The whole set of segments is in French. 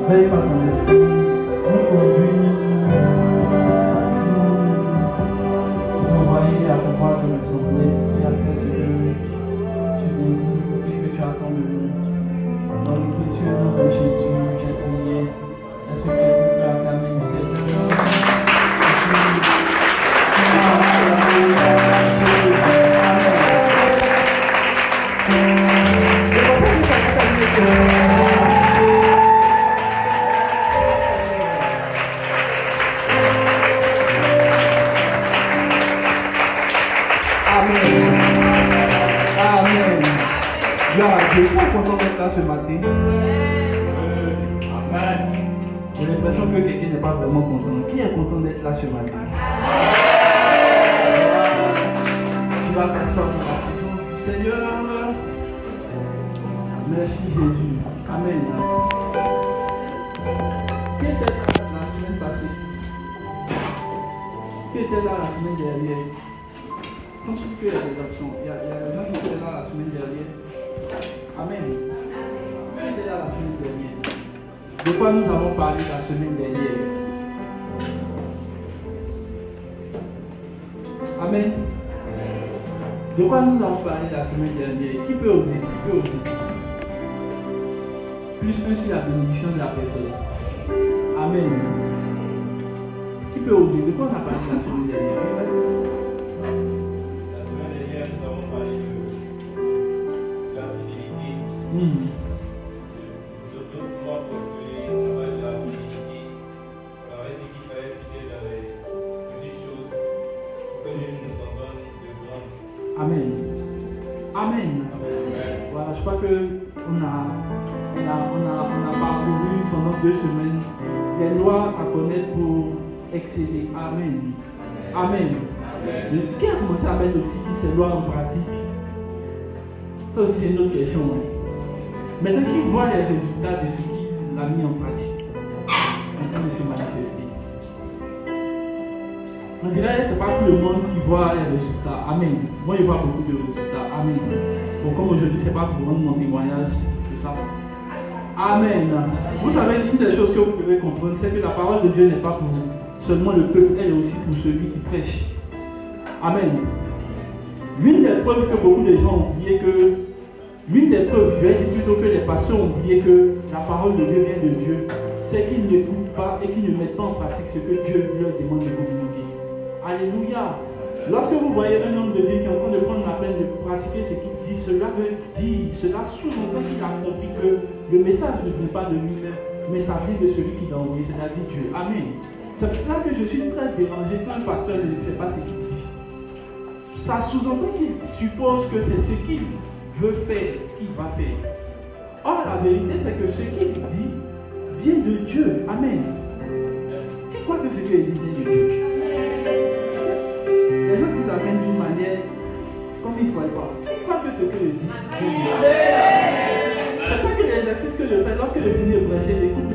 Veille par ton esprit, nous conduire, nous envoyer à pouvoir de l'Assemblée et à faire ce que tu désires et que tu attends de nous. Dans le précieux nom de Jésus, j'ai prié. Est-ce que quelqu'un peut acclamer le Seigneur? Je suis très content d'être là ce matin. J'ai l'impression que quelqu'un n'est pas vraiment content. Qui est content d'être là ce matin? Tu vas t'asseoir dans la présence du Seigneur. Merci Jésus. Amen. Qui était là la semaine passée? Qui était là la semaine dernière? Sans doute qu'il y a des absents. Il y a des gens qui étaient là la semaine dernière. Amen. Qui était là la semaine dernière? De quoi nous avons parlé la semaine dernière? Amen. De quoi nous avons parlé la semaine dernière? Qui peut oser? Qui peut oser? Plus sur la bénédiction de la personne. Amen. Qui peut oser? De quoi on a parlé la semaine dernière? La semaine dernière, nous avons parlé de la fidélité. Surtout comment fonctionner le travail de la fidélité. On avait dit qu'il fallait fidèle dans les petites choses pour que Dieu nous en donne de grandes. Amen. Amen. Voilà, je crois qu'on a parcouru pendant 2 semaines des lois à connaître pour exceller. Amen. Amen. Qui a commencé à mettre aussi ces lois en pratique? Ça aussi, c'est une autre question. Maintenant, qui voit les résultats de ce qu'il a mis en pratique en train de se manifester? On dirait que ce n'est pas tout le monde qui voit les résultats. Amen. Moi, je vois beaucoup de résultats. Amen. Donc, comme aujourd'hui, ce n'est pas pour rendre mon témoignage. C'est ça. Amen. Vous savez, une des choses que vous pouvez comprendre, c'est que la parole de Dieu n'est pas pour seulement le peuple, elle est aussi pour celui qui prêche. Amen. L'une des preuves que beaucoup de gens ont oublié que, l'une des preuves, je vais dire plutôt que les pasteurs ont oublié que la parole de Dieu vient de Dieu, c'est qu'ils n'écoutent pas et qu'ils ne mettent pas en pratique ce que Dieu leur demande de communiquer. Alléluia. Lorsque vous voyez un homme de Dieu qui est en train de prendre la peine de pratiquer ce qu'il dit, cela veut dire, cela sous-entend qu'il a compris que le message ne vient pas de lui-même, mais ça vient de celui qui l'a envoyé, c'est-à-dire Dieu. Amen. C'est pour cela que je suis très dérangé quand un pasteur ne fait pas ce qu'il dit. Ça sous-entend qu'il suppose que c'est ce qu'il veut faire qu'il va faire. Or, la vérité, c'est que ce qu'il dit vient de Dieu. Amen. Qui croit que ce qu'il dit vient de Dieu? Les gens disent Amen d'une manière comme ils ne croient pas. Qui croit que ce que je dis vient de Dieu? C'est ça que l'exercice que je fais lorsque je finis de prêcher, j'écoute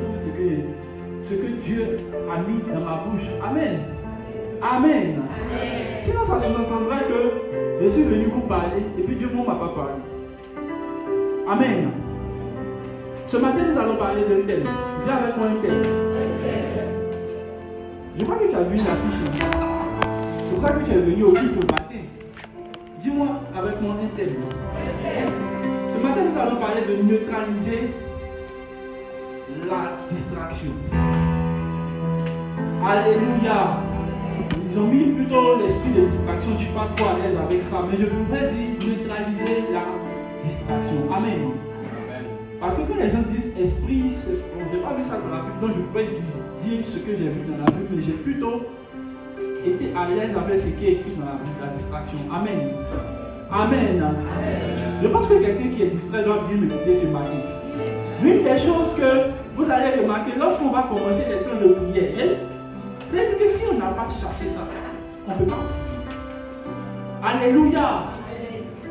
ce que Dieu a mis dans ma bouche. Amen. Amen. Sinon, ça sous-entendrait que je suis venu vous parler et puis Dieu ne m'a pas parlé. Amen. Ce matin, nous allons parler d'un thème. Viens avec moi un thème. Je crois que tu as vu l'affiche. Je crois que tu es venu au culte le matin. Dis-moi avec moi un thème. Ce matin, nous allons parler de neutraliser la distraction. Alléluia. Ils ont mis plutôt l'esprit de distraction. Je ne suis pas trop à l'aise avec ça, mais je voudrais dire neutraliser la distraction. Amen. Parce que quand les gens disent esprit, je n'ai pas vu ça dans la Bible, donc je peux dire ce que j'ai vu dans la Bible, mais j'ai plutôt été à l'aise avec ce qui est écrit dans la Bible, la distraction. Amen. Amen. Je pense que quelqu'un qui est distrait doit bien m'écouter ce matin. L'une des choses que vous allez remarquer lorsqu'on va commencer les temps de prière, c'est-à-dire que si on n'a pas chassé ça, on ne peut pas. Alléluia.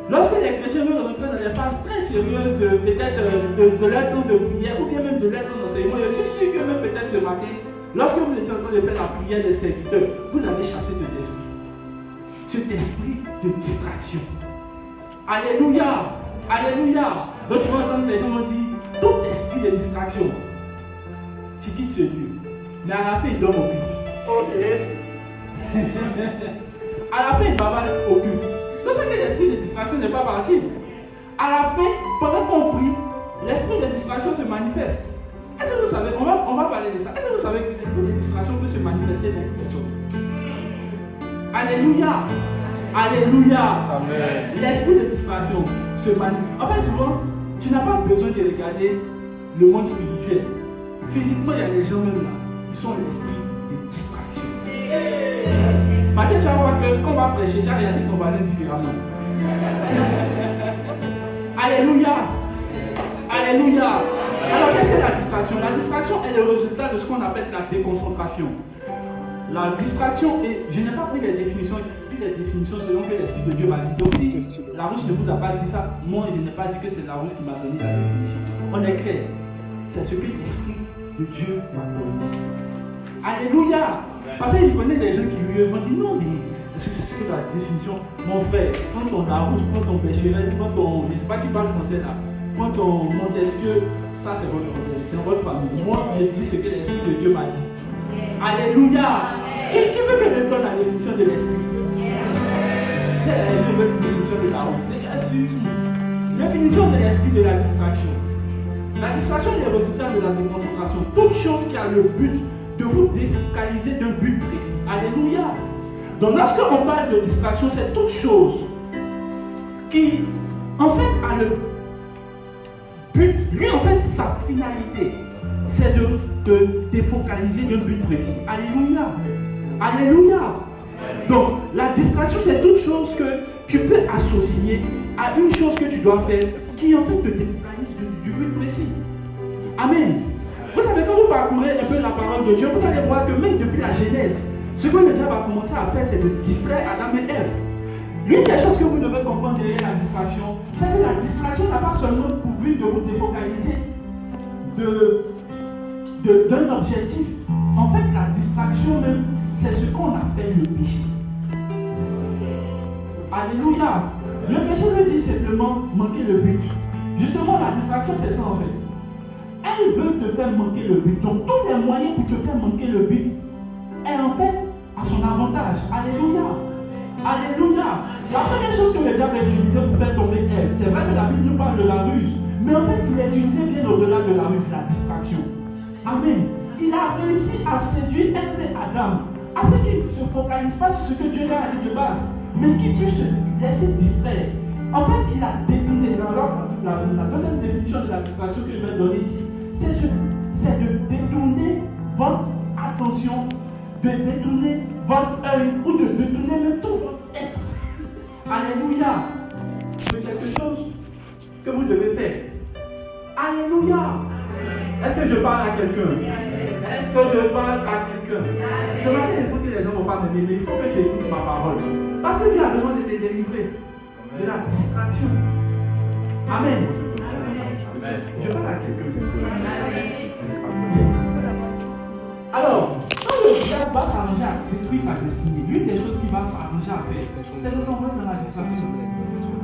Lorsque les chrétiens veulent rentrer dans des phases très sérieuses de peut-être de leur temps de prière ou bien même de leur temps d'enseignement, je suis sûr que même peut-être ce matin, lorsque vous étiez en train de faire la prière des serviteurs, vous avez chassé cet esprit de distraction. Alléluia. Alléluia. Donc tu vas entendre des gens dire tout esprit de distraction. tu quittes ce lieu. Mais à la fin, il dort au culte. Ok. À la fin, il bavard au culte. Donc, c'est que l'esprit de distraction n'est pas parti. À la fin, pendant qu'on prie, l'esprit de distraction se manifeste. Est-ce que vous savez, on va parler de ça. Est-ce que vous savez que l'esprit de distraction peut se manifester dans une personne? Alléluia. Alléluia. Amen. L'esprit de distraction se manifeste. En fait, souvent, tu n'as pas besoin de regarder le monde spirituel. Physiquement, il y a des gens même là qui sont l'esprit de distraction. Maintenant, tu vas voir que quand on va prêcher, tu vas regarder qu'on va aller différemment. Alléluia. Alléluia. Alors, qu'est-ce que la distraction? La distraction est le résultat de ce qu'on appelle la déconcentration. La distraction est... Je n'ai pas pris les définitions selon que l'Esprit de Dieu m'a dit. Donc, si la Rousse ne vous a pas dit ça, moi, je n'ai pas dit que c'est la Rousse qui m'a donné la définition. On est clair. C'est ce que l'Esprit de Dieu m'a donné. Alléluia. Parce qu'il connaît des gens qui lui ont dit non, mais est-ce que c'est ce que la définition? Mon frère, prends ton Larousse, prends ton Pécheret, prends ton... Je ne sais pas qui parle français là. Prends ton Montesquieu. Ça, c'est votre famille. Moi, je dis ce que l'Esprit de Dieu m'a dit. Alléluia. Qui veut que je donne la définition de l'Esprit? C'est la définition de la honte. C'est bien sûr. Définition de l'esprit de la distraction. La distraction est le résultat de la déconcentration. Toute chose qui a le but de vous défocaliser d'un but précis. Alléluia. Donc lorsqu'on parle de distraction, c'est toute chose qui, en fait, a le but, lui en fait, sa finalité, c'est de te défocaliser d'un but précis. Alléluia. Alléluia. Donc, la distraction, c'est toute chose que tu peux associer à une chose que tu dois faire qui, en fait, te défocalise du but précis. Amen. Vous savez, quand vous parcourez un peu la parole de Dieu, vous allez voir que même depuis la Genèse, ce que le diable a commencé à faire, c'est de distraire Adam et Ève. L'une des choses que vous devez comprendre derrière la distraction, c'est que la distraction n'a pas seulement pour but de vous défocaliser d'un objectif. En fait, la distraction même, c'est ce qu'on appelle le péché. Alléluia. Le péché veut dire simplement manquer le but. Justement, la distraction, c'est ça en fait. Elle veut te faire manquer le but. Donc, tous les moyens pour te faire manquer le but est en fait à son avantage. Alléluia. Alléluia. La première chose que le diable a utilisée pour faire tomber Ève, c'est vrai que la Bible nous parle de la ruse, mais en fait, il a utilisé bien au-delà de la ruse, la distraction. Amen. Il a réussi à séduire Ève et Adam afin qu'ils ne se focalisent pas sur ce que Dieu leur a dit de base, mais qu'ils puissent se laisser distraire. En fait, il a détourné. Alors, la deuxième définition de la distraction que je vais donner ici, c'est de détourner votre attention, de détourner votre œil ou de détourner même tout votre être. Alléluia. De quelque chose que vous devez faire. Alléluia. Est-ce que je parle à quelqu'un? Est-ce que je parle à quelqu'un? Ce matin, je sens que les gens ne vont pas m'aimer, mais il faut que tu écoutes ma parole. Parce que Dieu a besoin de te délivrer de la distraction. Amen. Je parle à quelqu'un. Alors, quand le diable va s'arranger à détruire ta destinée, l'une des choses qu'il va s'arranger à faire, c'est de t'envoyer dans la distraction.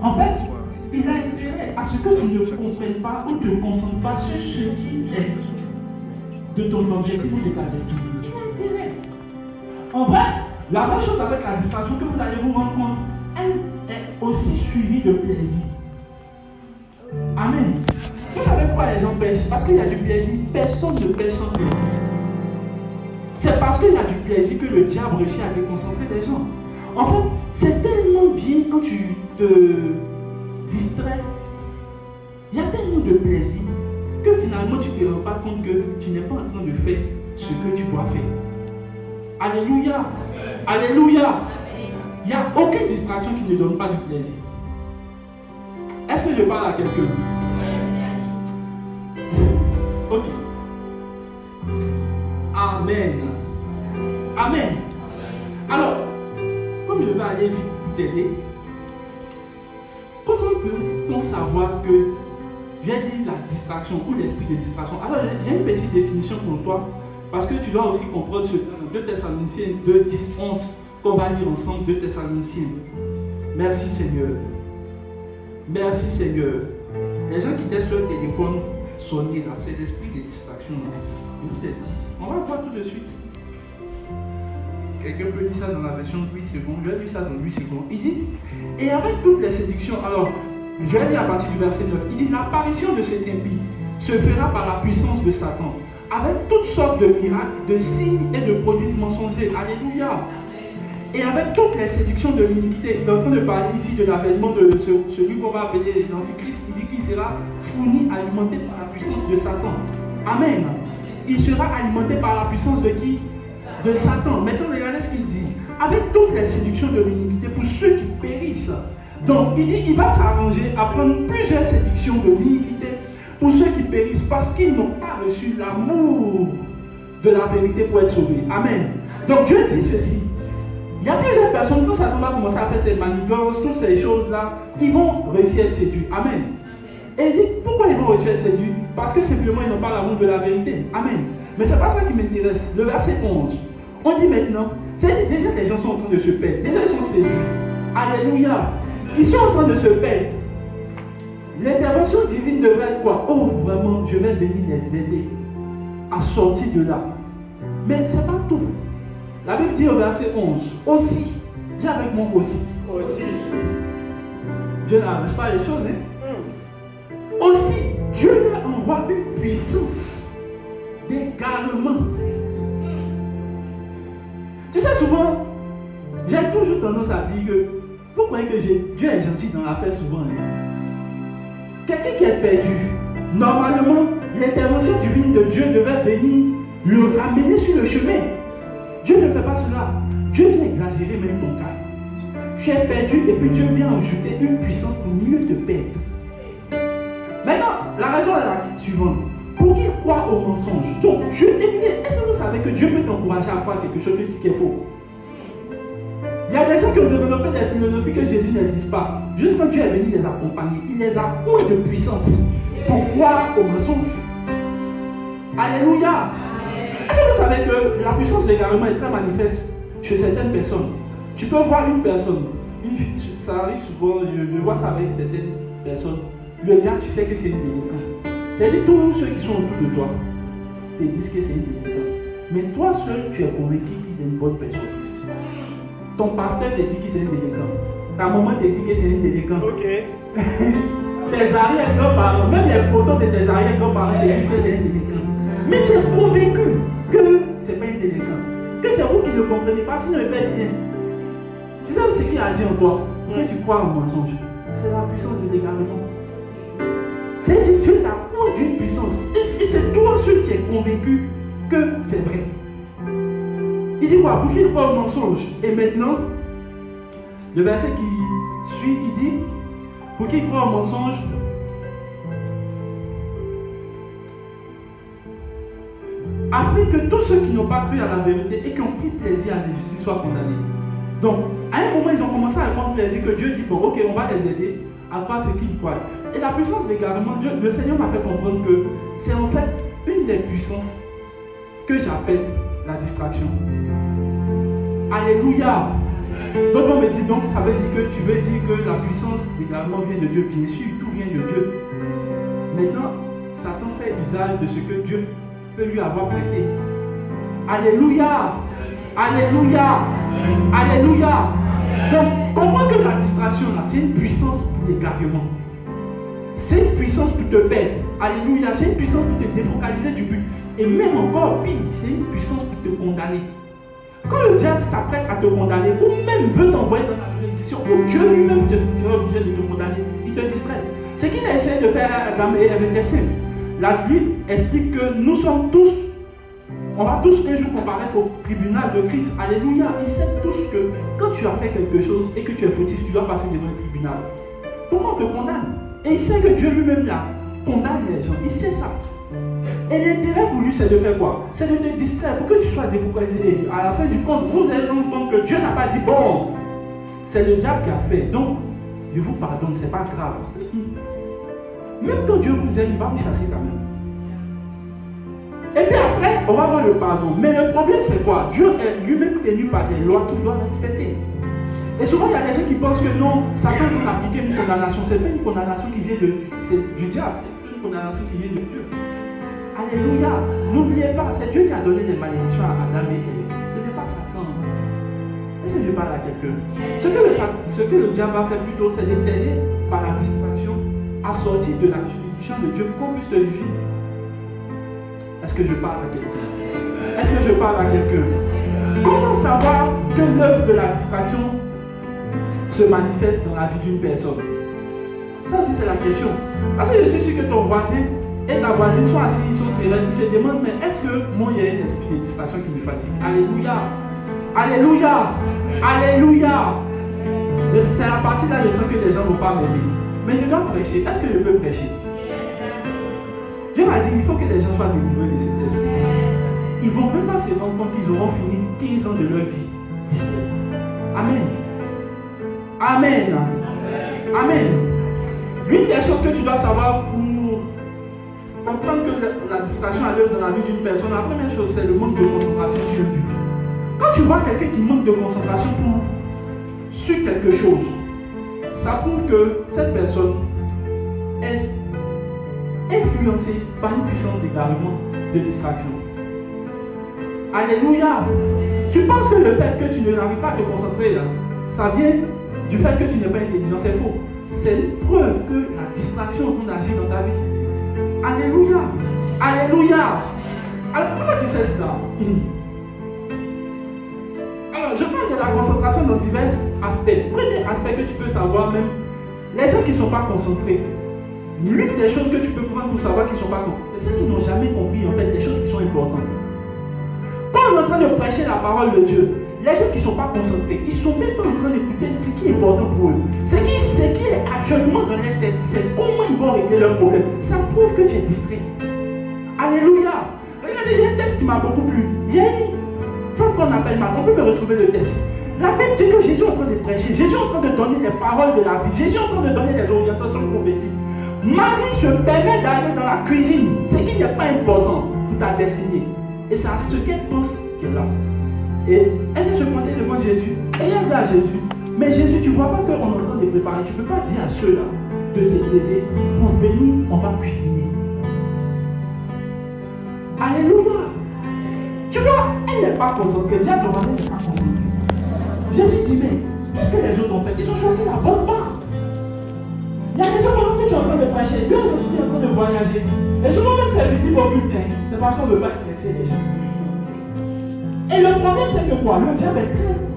En fait, il a intérêt à ce que tu ne comprennes pas ou ne te concentres pas sur ce qui est de ton objectif ou de ta destinée. Il a intérêt. En vrai, la même chose avec la distraction que vous allez vous rendre compte, elle est aussi suivie de plaisir. Amen. Vous savez pourquoi les gens pêchent? Parce qu'il y a du plaisir. Personne ne pêche sans plaisir. C'est parce qu'il y a du plaisir que le diable réussit à déconcentrer les gens. En fait, c'est tellement bien quand tu te distrait, il y a tellement de plaisir que finalement tu ne te rends pas compte que tu n'es pas en train de faire ce que tu dois faire. Alléluia. Alléluia. Il n'y a aucune distraction qui ne donne pas du plaisir. Est-ce que je parle à quelqu'un? Ok. Amen. Amen. Alors, comme je vais aller vite pour t'aider, comment peut-on savoir que j'ai dit la distraction ou l'esprit de distraction? Alors, j'ai une petite définition pour toi, parce que tu dois aussi comprendre ce 2 Thessaloniciens 2, 10, 11, qu'on va lire ensemble, 2 Thessaloniciens. Merci Seigneur. Merci Seigneur. Les gens qui testent leur téléphone, sonner là, c'est l'esprit des distractions. Il vous a dit, on va voir tout de suite. Quelqu'un peut lire ça dans la version de 8 secondes, je vais lire ça dans 8 secondes. Il dit, et avec toutes les séductions, alors, je vais lire à partir du verset 9, il dit, l'apparition de cet impie se fera par la puissance de Satan, avec toutes sortes de miracles, de signes et de prodiges mensongers. Alléluia. Et avec toutes les séductions de l'iniquité. Il est en train de parler ici de l'avènement de celui qu'on va appeler l'Antichrist. Il dit qu'il sera fourni, alimenté par la puissance de Satan. Amen. Il sera alimenté par la puissance de qui? De Satan. Maintenant, regardez ce qu'il dit. Avec toutes les séductions de l'iniquité pour ceux qui périssent. Donc, il dit qu'il va s'arranger à prendre plusieurs séductions de l'iniquité pour ceux qui périssent parce qu'ils n'ont pas reçu l'amour de la vérité pour être sauvés. Amen. Donc, Dieu dit ceci. Il y a plusieurs personnes, quand Satan va commencer à faire ces manigances, toutes ces choses-là, ils vont réussir à être séduits. Amen. Et il dit, pourquoi ils vont réussir à être séduits? Parce que simplement, ils n'ont pas l'amour de la vérité. Amen. Mais ce n'est pas ça qui m'intéresse. Le verset 11. On dit maintenant, c'est déjà les gens sont en train de se perdre. Déjà, ils sont séduits. Alléluia. Ils sont en train de se perdre. L'intervention divine devrait être quoi? Oh, vraiment, je vais venir les aider à sortir de là. Mais ce n'est pas tout. La Bible dit au verset 11, aussi, dis avec moi aussi. Aussi. Dieu n'arrange pas les choses, hein? Aussi, Dieu leur envoie une puissance d'égarement. Tu sais, souvent, j'ai toujours tendance à dire que, vous croyez que Dieu est gentil dans l'affaire souvent, hein? Quelqu'un qui est perdu, normalement, l'intervention divine de Dieu devait venir le ramener sur le chemin. Dieu ne fait pas cela. Dieu vient exagérer même ton cas. Tu es perdu et puis Dieu vient ajouter une puissance pour mieux te perdre. Maintenant, la raison est la suivante. Pour qu'il croit au mensonge. Donc, est-ce que vous savez que Dieu peut t'encourager à croire quelque chose qui est faux? Il y a des gens qui ont développé des philosophies que Jésus n'existe pas. Juste quand Dieu est venu les accompagner, il les a point de puissance pour croire au mensonge. Alléluia. Est-ce que vous savez que la puissance de l'égarement est très manifeste chez certaines personnes? Tu peux voir une personne, ça arrive souvent, je vois ça avec certaines personnes. Le gars, tu sais que c'est une délinquante. C'est-à-dire tous ceux qui sont autour de toi te disent que c'est une délinquante. Mais toi seul, tu es convaincu qu'il est une bonne personne. Ton pasteur te dit que c'est une délinquante. Ta maman te dit que c'est une délinquante. Ok. Tes arrière-grands-parents, même les photos de tes arrière-grands-parents te disent que c'est une délinquante. Mais tu es convaincu que ce n'est pas une délinquante. Que c'est vous qui ne comprenez pas, sinon il va être bien. Tu sais ce qu'il a dit en toi? Que tu crois au mensonge. C'est la puissance de l'égarement. C'est-à-dire que Dieu t'a point d'une puissance. Et c'est toi seul qui es convaincu que c'est vrai. Il dit quoi? Pour qu'il croit au mensonge. Et maintenant, le verset qui suit, il dit, pour qu'il croit au mensonge, afin que tous ceux qui n'ont pas cru à la vérité et qui ont pris plaisir à l'injustice soient condamnés. Donc, à un moment, ils ont commencé à prendre plaisir que Dieu dit, bon, ok, on va les aider à croire ce qu'ils croient. Et la puissance de l'égarement, le Seigneur m'a fait comprendre que c'est en fait une des puissances que j'appelle la distraction. Alléluia. D'autres vont me dire, donc, ça veut dire que tu veux dire que la puissance de l'égarement vient de Dieu. Bien sûr, tout vient de Dieu. Maintenant, Satan fait usage de ce que Dieu peut lui avoir prêté. Alléluia. Alléluia. Alléluia. Donc, comprends que la distraction, là, c'est une puissance pour l'égarement. C'est une puissance pour te perdre. Alléluia. C'est une puissance pour te défocaliser du but. Et même encore pire, c'est une puissance pour te condamner. Quand le diable s'apprête à te condamner, ou même veut t'envoyer dans la juridiction, où Dieu lui-même se sera obligé de te condamner, il te distrait. Ce qu'il a essayé de faire avec les saints, la Bible explique que nous sommes tous, on va tous un jour comparaître au tribunal de Christ. Alléluia. Ils savent tous que quand tu as fait quelque chose et que tu es fautif, tu dois passer devant un tribunal. Pourquoi on te condamne? Et il sait que Dieu lui-même là condamne les gens. Il sait ça. Et l'intérêt pour lui, c'est de faire quoi? C'est de te distraire pour que tu sois défocalisé. Et à la fin du compte, vous allez entendre que Dieu n'a pas dit, bon, c'est le diable qui a fait. Donc, je vous pardonne, c'est pas grave. Même quand Dieu vous aime, il va vous chasser quand même. Et puis après, on va voir le pardon. Mais le problème, c'est quoi? Dieu est lui-même tenu par des lois qu'il doit respecter. Et souvent, il y a des gens qui pensent que non, Satan peut appliquer une condamnation. Ce n'est pas une condamnation qui vient du diable. C'est toute condamnation qui vient de Dieu. Alléluia. N'oubliez pas, c'est Dieu qui a donné des malédictions à Adam et Ève. Ce n'est pas Satan. Est-ce que je parle à quelqu'un? Ce que le diable va faire plutôt, c'est de t'aider par la distraction à sortir de la juridiction de Dieu qu'on puisse te juger. Est-ce que je parle à quelqu'un? Est-ce que je parle à quelqu'un? Comment savoir que l'œuvre de la distraction se manifeste dans la vie d'une personne? Ça aussi c'est la question. Parce que je suis sûr que ton voisin et ta voisine sont assis, ils sont sereins, ils se demandent, mais est-ce que moi il y a un esprit de distraction qui me fatigue? Alléluia! Alléluia! Alléluia! C'est à partir là je sens que les gens ne vont pas m'aimer. Mais je dois prêcher. Est-ce que je peux prêcher? Dieu m'a dit, il faut que les gens soient délivrés de cet esprit. Ils ne vont même pas se rendre compte qu'ils auront fini 15 ans de leur vie. Amen. Amen. Amen. L'une des choses que tu dois savoir pour comprendre que la distraction a l'œuvre dans la vie d'une personne, la première chose, c'est le manque de concentration sur le but. Quand tu vois quelqu'un qui manque de concentration sur quelque chose, ça prouve que cette personne est influencée par une puissance d'égarement, de distraction. Alléluia. Tu penses que le fait que tu n'arrives pas à te concentrer, là, ça vient du fait que tu n'es pas intelligent, c'est faux. C'est une preuve que la distraction est en train d'agir dans ta vie. Alléluia. Alléluia. Alors, comment tu sais cela? Alors, je parle de la concentration dans divers aspects. Premier aspect que tu peux savoir même, les gens qui ne sont pas concentrés, l'une des choses que tu peux prendre pour savoir qu'ils ne sont pas concentrés, c'est ceux qui n'ont jamais compris en fait des choses qui sont importantes. Quand on est en train de prêcher la parole de Dieu, les gens qui ne sont pas concentrés, ils ne sont même pas en train d'écouter ce qui est important pour eux. Ce qui est actuellement dans leur tête, c'est comment ils vont régler leurs problèmes. Ça prouve que tu es distrait. Alléluia. Regardez, il y a un texte qui m'a beaucoup plu. Il y a une femme qu'on appelle Marthe. On peut me retrouver le texte. La Bible dit que Jésus est en train de prêcher. Jésus est en train de donner des paroles de la vie. Jésus est en train de donner des orientations prophétiques. Marie se permet d'aller dans la cuisine. Ce qui n'est pas important pour ta destinée. Et c'est à ce qu'elle pense qu'elle a. Et elle vient se pointer devant Jésus. Et elle dit à Jésus, mais Jésus, tu ne vois pas qu'on est en train de préparer. Tu ne peux pas dire à ceux-là de s'élever pour venir, on va cuisiner. Alléluia. Tu vois, elle n'est pas concentrée. Dieu demandé, elle n'est pas concentrée. Jésus dit, mais qu'est-ce que les autres ont fait? Ils ont choisi la bonne part. Il y a des gens pendant que tu es en train de prêcher, lui on est en train de voyager. Et souvent même c'est visible au bulletin. C'est parce qu'on ne veut pas connecter les gens. Et le problème c'est que quoi? Le diable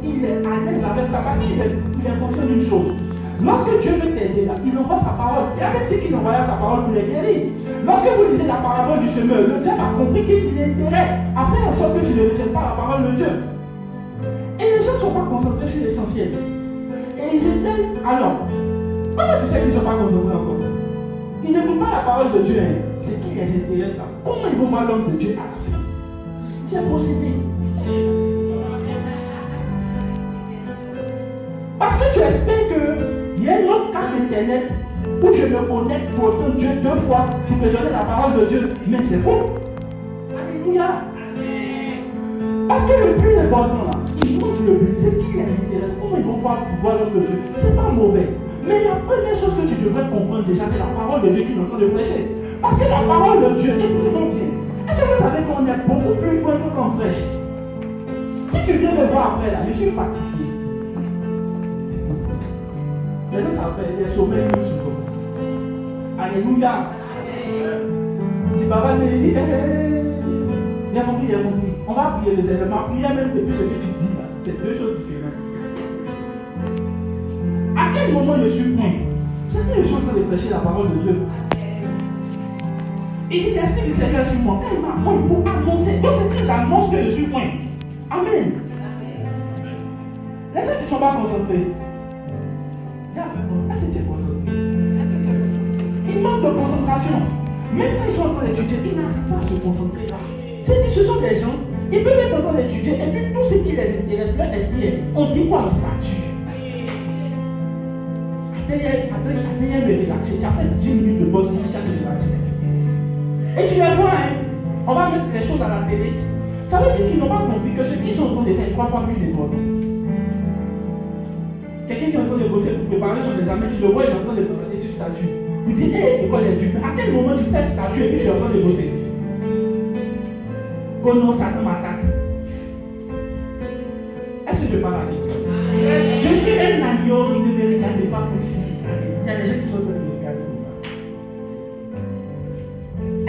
il est à l'aise avec ça parce qu'il est conscient d'une chose. Lorsque Dieu veut t'aider là, il envoie sa parole. Il avait dit qu'il envoyait sa parole pour les guérir. Lorsque vous lisez la parabole du semeur, le diable a compris qu'il a intérêt à faire en sorte que tu ne retiennes pas la parole de Dieu. Et les gens ne sont pas concentrés sur l'essentiel. Et ils étaient. Alors, comment tu sais qu'ils ne sont pas concentrés encore? Ils n'écoutent pas la parole de Dieu. Hein. C'est qui les intéresse ça? Comment ils vont voir l'homme de Dieu à la fin? Tu es possédé. Parce que tu espères qu'il y a une autre carte internet où je me connecte pour entendre Dieu 2 fois pour te donner la parole de Dieu. Mais c'est faux. Alléluia. Parce que le plus important là, ils montrent le but, c'est qui les intéresse, comment ils vont voir l'homme de Dieu. C'est pas mauvais. Mais la première chose que tu devrais comprendre déjà, c'est la parole de Dieu qui est en train de prêcher. Parce que la parole de Dieu, écoutez-moi bien. Est-ce que vous savez qu'on est beaucoup plus loin que qu'on prêche? Si tu viens me voir après là, je suis fatigué. Maintenant ça fait des sommets plus souvent. Alléluia. Si papa me dit, il a compris, il a compris. On va prier les éléments. Prier même depuis ce que tu dis là. C'est 2 choses différentes. À quel moment je suis point? C'est que je suis en train de prêcher la parole de Dieu. Il dit l'Esprit du Seigneur sur moi. Quand il m'a point pour annoncer. Donc c'est que j'annonce que je suis point. Amen. Les gens qui ne sont pas concentrés. Est-ce que tu es concentré? Ils manquent de concentration. Même quand ils sont en train d'étudier, ils n'arrivent pas à se concentrer là. Ce sont des gens, ils peuvent être en train d'étudier et puis tout ce qui les intéresse, leur esprit, on dit quoi en statut? Attends, me relaxer. Tu as fait 10 minutes de boss, tu as de relaxer. Et tu les vois, hein, on va mettre les choses à la télé. Ça veut dire qu'ils n'ont pas compris que ce qu'ils sont en train de faire 3 fois plus important. Quelqu'un qui est en train de bosser pour préparer son examen, tu le vois, il est en train de préparer sur statut. Vous dites, hé, l'école est dure. Mais à quel moment tu fais statut et puis tu es en train de bosser? Oh non, Satan m'attaque. Est-ce que je parle à quelqu'un? Je suis un agneau, ne me regardez pas comme si. Il y a des gens qui sont en train de me regarder comme ça.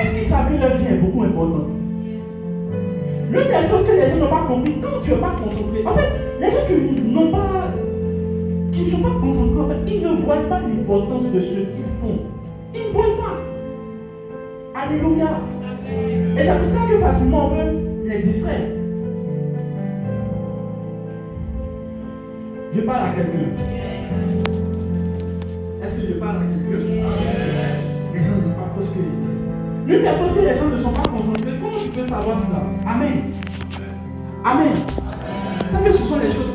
Est-ce qu'ils savent que leur vie est beaucoup importante? L'une des choses que les gens n'ont pas compris, quand tu n'es pas concentré, en fait, les gens qui ne sont pas concentrés, en fait, ils ne voient pas l'importance de ce qu'ils font. Ils ne voient pas. Alléluia. Et c'est pour ça que facilement on veut les distraire. Je parle à quelqu'un. Est-ce que je parle à quelqu'un? Les gens n'ont pas ce que je dis. L'une des choses que les gens ne sont pas concentrés, comment tu peux savoir cela? Amen. Amen. Vous savez, ce sont les choses,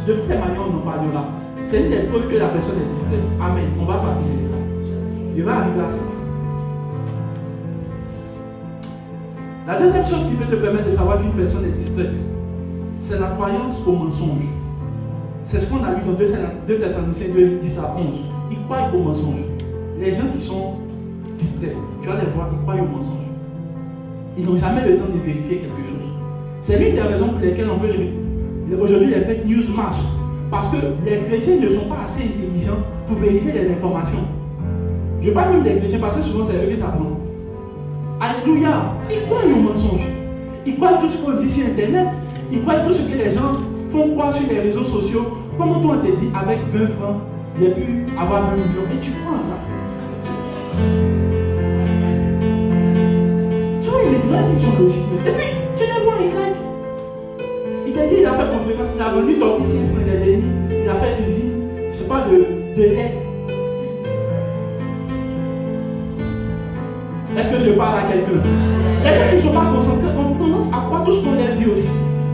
de toutes les manières on en parlera. C'est une des preuves que la personne est distraite. Amen. On va parler de cela. Je vais arriver à ça. La deuxième chose qui peut te permettre de savoir qu'une personne est distraite, c'est la croyance au mensonge. C'est ce qu'on a lu dans 2 Thessaloniciens 2, 10 à 11. Ils croient au mensonge. Les gens qui sont distraits, tu vas les voir, ils croient au mensonge. Ils n'ont jamais le temps de vérifier quelque chose. C'est l'une des raisons pour lesquelles on veut aujourd'hui les fake news marchent. Parce que les chrétiens ne sont pas assez intelligents pour vérifier les informations. Je parle même des chrétiens parce que souvent c'est eux qui s'apprennent. Alléluia. Ils croient au mensonge. Ils croient tout ce qu'on dit sur Internet. Ils croient tout ce que les gens font croire sur les réseaux sociaux. Comment toi on te dit avec 20 francs, j'ai pu avoir 20 millions. Et tu crois en ça. Tu vois, il est ils sont logiques. Et puis, tu les vois, ils like. Il t'a dit, il a fait conférence, il a vendu ton fils, il a fait l'usine, je ne sais pas, de lait. Est-ce que je parle à quelqu'un? Les gens qui ne sont pas concentrés ont tendance à croire tout ce qu'on leur dit aussi.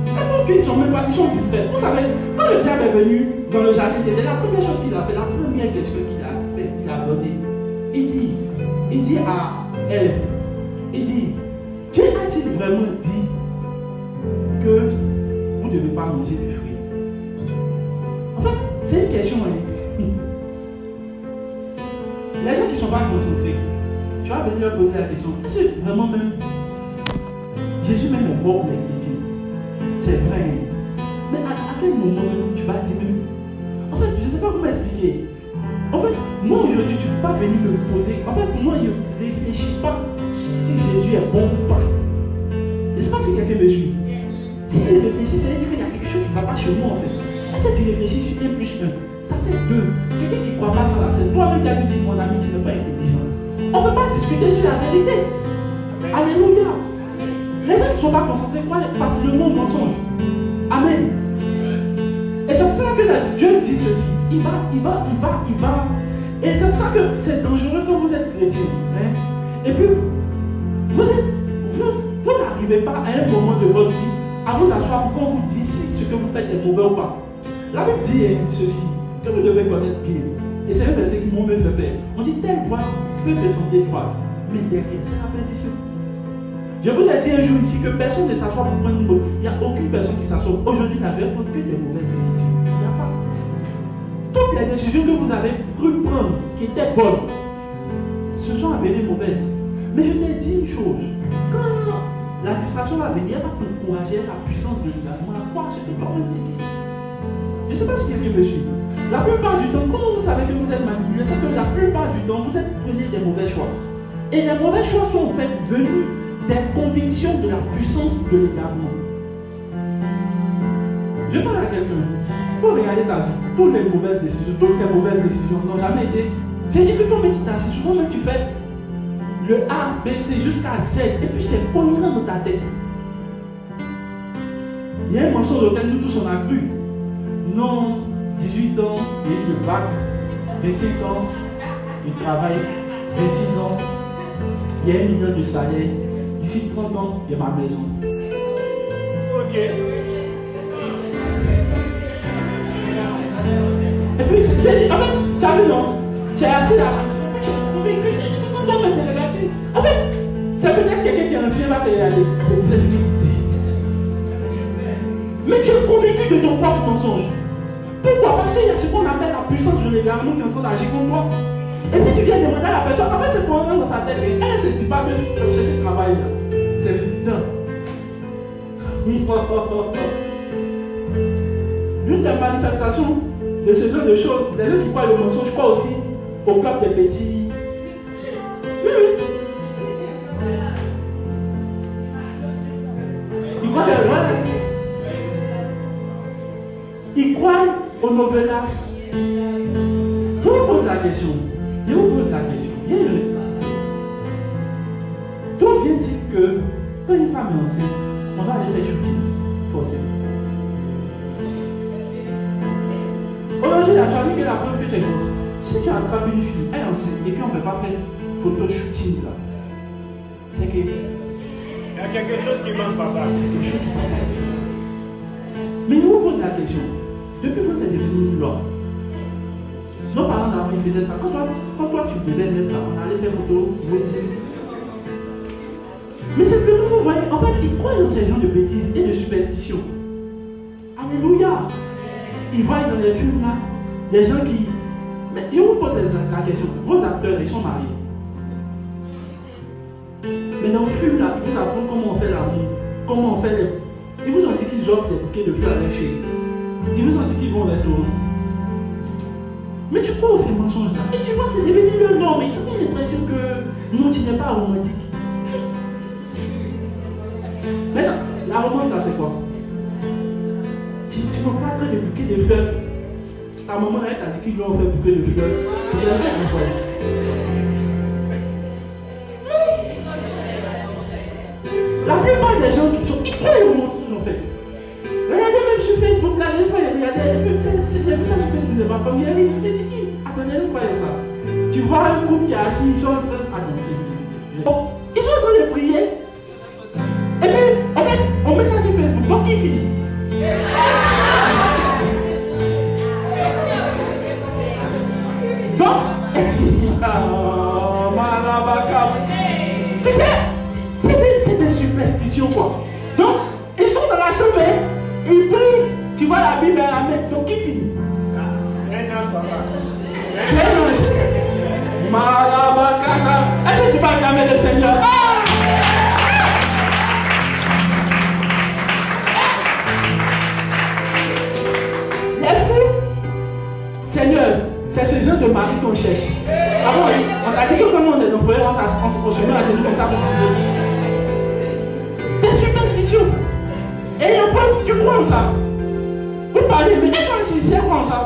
C'est pour qu'ils sont même pas, ils sont distraits. Vous savez, quand le diable est venu dans le jardin d'Éden, la première chose qu'il a fait, la première question qu'il a fait, il a donné, il dit à Ève, il dit, Dieu a-t-il vraiment dit que vous ne devez pas manger du fruit? En fait, c'est une question. Les gens qui ne sont pas concentrés, tu vas venir leur poser la question, est-ce que vraiment même Jésus même est mort pour les chrétiens? C'est vrai. Mais à quel moment tu vas dire même? En fait, je ne sais pas comment expliquer. En fait, moi aujourd'hui, tu ne peux pas venir me poser. En fait, moi, je ne réfléchis pas si Jésus est bon ou pas. Je ne sais pas si quelqu'un me suit. Si je réfléchis, ça veut dire qu'il y a quelque chose qui ne va pas chez moi en fait. Est-ce que tu réfléchis sur 1 plus 1? Ça fait 2. Quelqu'un qui ne croit pas ça là, c'est toi-même qui as dit, mon ami, tu n'es pas intelligent. On ne peut pas discuter sur la vérité. Alléluia. Les gens qui ne sont pas concentrés croient facilement au mensonge. Amen. Et c'est pour ça que Dieu dit ceci. Il va. Et c'est pour ça que c'est dangereux quand vous êtes chrétien. Hein? Et puis, vous n'arrivez pas à un moment de votre vie à vous asseoir pour qu'on vous dise si ce que vous faites est mauvais ou pas. La Bible dit ceci, que vous devez connaître bien. Et c'est un verset qui me fait peur. On dit telle voie peut descendre droite, mais derrière, c'est la perdition. Je vous ai dit un jour ici que personne ne s'assoit pour prendre une bonne. Il n'y a aucune personne qui s'assoit. Aujourd'hui, n'a jamais pris que des mauvaises décisions. Il n'y a pas. Toutes les décisions que vous avez cru prendre, qui étaient bonnes, se sont avérées mauvaises. Mais je t'ai dit une chose. Quand la distraction va venir, elle va encourager la puissance de l'engagement, à croire ce que la parole dit. Je ne sais pas si quelqu'un me suit. La plupart du temps, comment vous savez que vous êtes manipulé? C'est que la plupart du temps, vous êtes prenez des mauvais choix. Et les mauvais choix sont en fait venus des convictions de la puissance de l'égarement. Je parle à quelqu'un. Pour regarder ta vie, toutes les mauvaises décisions n'ont jamais été. C'est-à-dire que toi, tu t'assieds, souvent même tu fais le A, B, C jusqu'à Z, et puis c'est cohérent dans ta tête. Il y a un mensonge auquel nous tous on a cru. Non, 18 ans, il y a eu le bac, 25 ans, il travaille, 26 ans, il y a 1 million de salaire, d'ici 30 ans, il y a ma maison. Ok. Et puis, c'est en fait, tu as vu, non? Tu es assis là, tu es convaincu, c'est tout le monde va te regarder. En fait, c'est peut-être quelqu'un qui est ancien va te regarder. C'est ce que tu dis. Mais tu es convaincu de ton propre mensonge. Pourquoi? Parce qu'il y a ce qu'on appelle la puissance de l'égarement qui est en train d'agir contre toi. Et si tu viens demander à la personne, en fait, c'est pour rentrer dans sa tête. Elle ne se dit pas que tu peux chercher du travail là. C'est évident. L'une des manifestations de ce genre de choses, les gens qui croient au mensonge, croient aussi au club des petits. Oui, oui. Ils croient Ils croient aux novelas. Je vous pose la question. Il y a une réfléchissez. D'où vient-il que quand une femme est enceinte, on va aller faire shooting forcément? Aujourd'hui, tu as vu que la preuve que tu es enceinte. Si tu attrapes une fille, elle est enceinte, et puis on ne fait pas faire photo shooting là, c'est que. Il y a quelque chose qui manque, papa. Quelque chose qui manque. Mais nous on pose la question. Depuis que c'est devenu une loi, nos parents d'avant ils faisaient ça. Quand toi tu devais être là, on allait faire photo, mais c'est que nous, vous voyez, en fait, ils croient dans ces gens de bêtises et de superstitions. Alléluia. Ils voient dans les films là, des gens qui. Mais ils vous posent la question, vos acteurs, ils sont mariés. Mais dans le film là, ils vous apprennent comment on fait l'amour, comment on fait les. Ils vous ont dit qu'ils offrent des bouquets de fleurs à leur chérie. Ils vous ont dit qu'ils vont au restaurant. Mais tu crois aux ces mensonges là? Et tu vois, c'est devenu le norme. Et tu as l'impression que non, tu n'es pas romantique. Maintenant, la romance là, c'est quoi? Tu ne peux pas traiter de bouquet de fleurs. Ta maman là, elle t'a dit qu'ils lui ont fait bouquet de fleurs. Tu ne l'as pas quoi? La plupart des gens qui sont. Ils croient aux mensonges en fait. Regardez même sur Facebook là, les fois, regardez, c'est ça sur Facebook de ma première vie. Je me dis, attendez, vous croyez ça? Tu vois un couple qui est assis, ils sont en train de. Attendez. Ils sont en train de prier. Et puis, en fait, on met ça sur Facebook. Donc, qui finit? Donc, tu sais, c'est des superstitions quoi. Donc, ils sont dans la chambre, ils prient. Tu vois la Bible à la main. Donc, qui finit? C'est un ange, papa. C'est un ange. Malabakata. Est-ce que tu vas acclamer le Seigneur? Seigneur, c'est ce genre de mari qu'on cherche. Ah bon, on t'a dit que quand on est dans le foyer, on se met à genoux comme ça pour prier. Des superstitions. Et le problème, si tu crois en ça, vous parlez, mais est-ce que si c'est quoi en ça?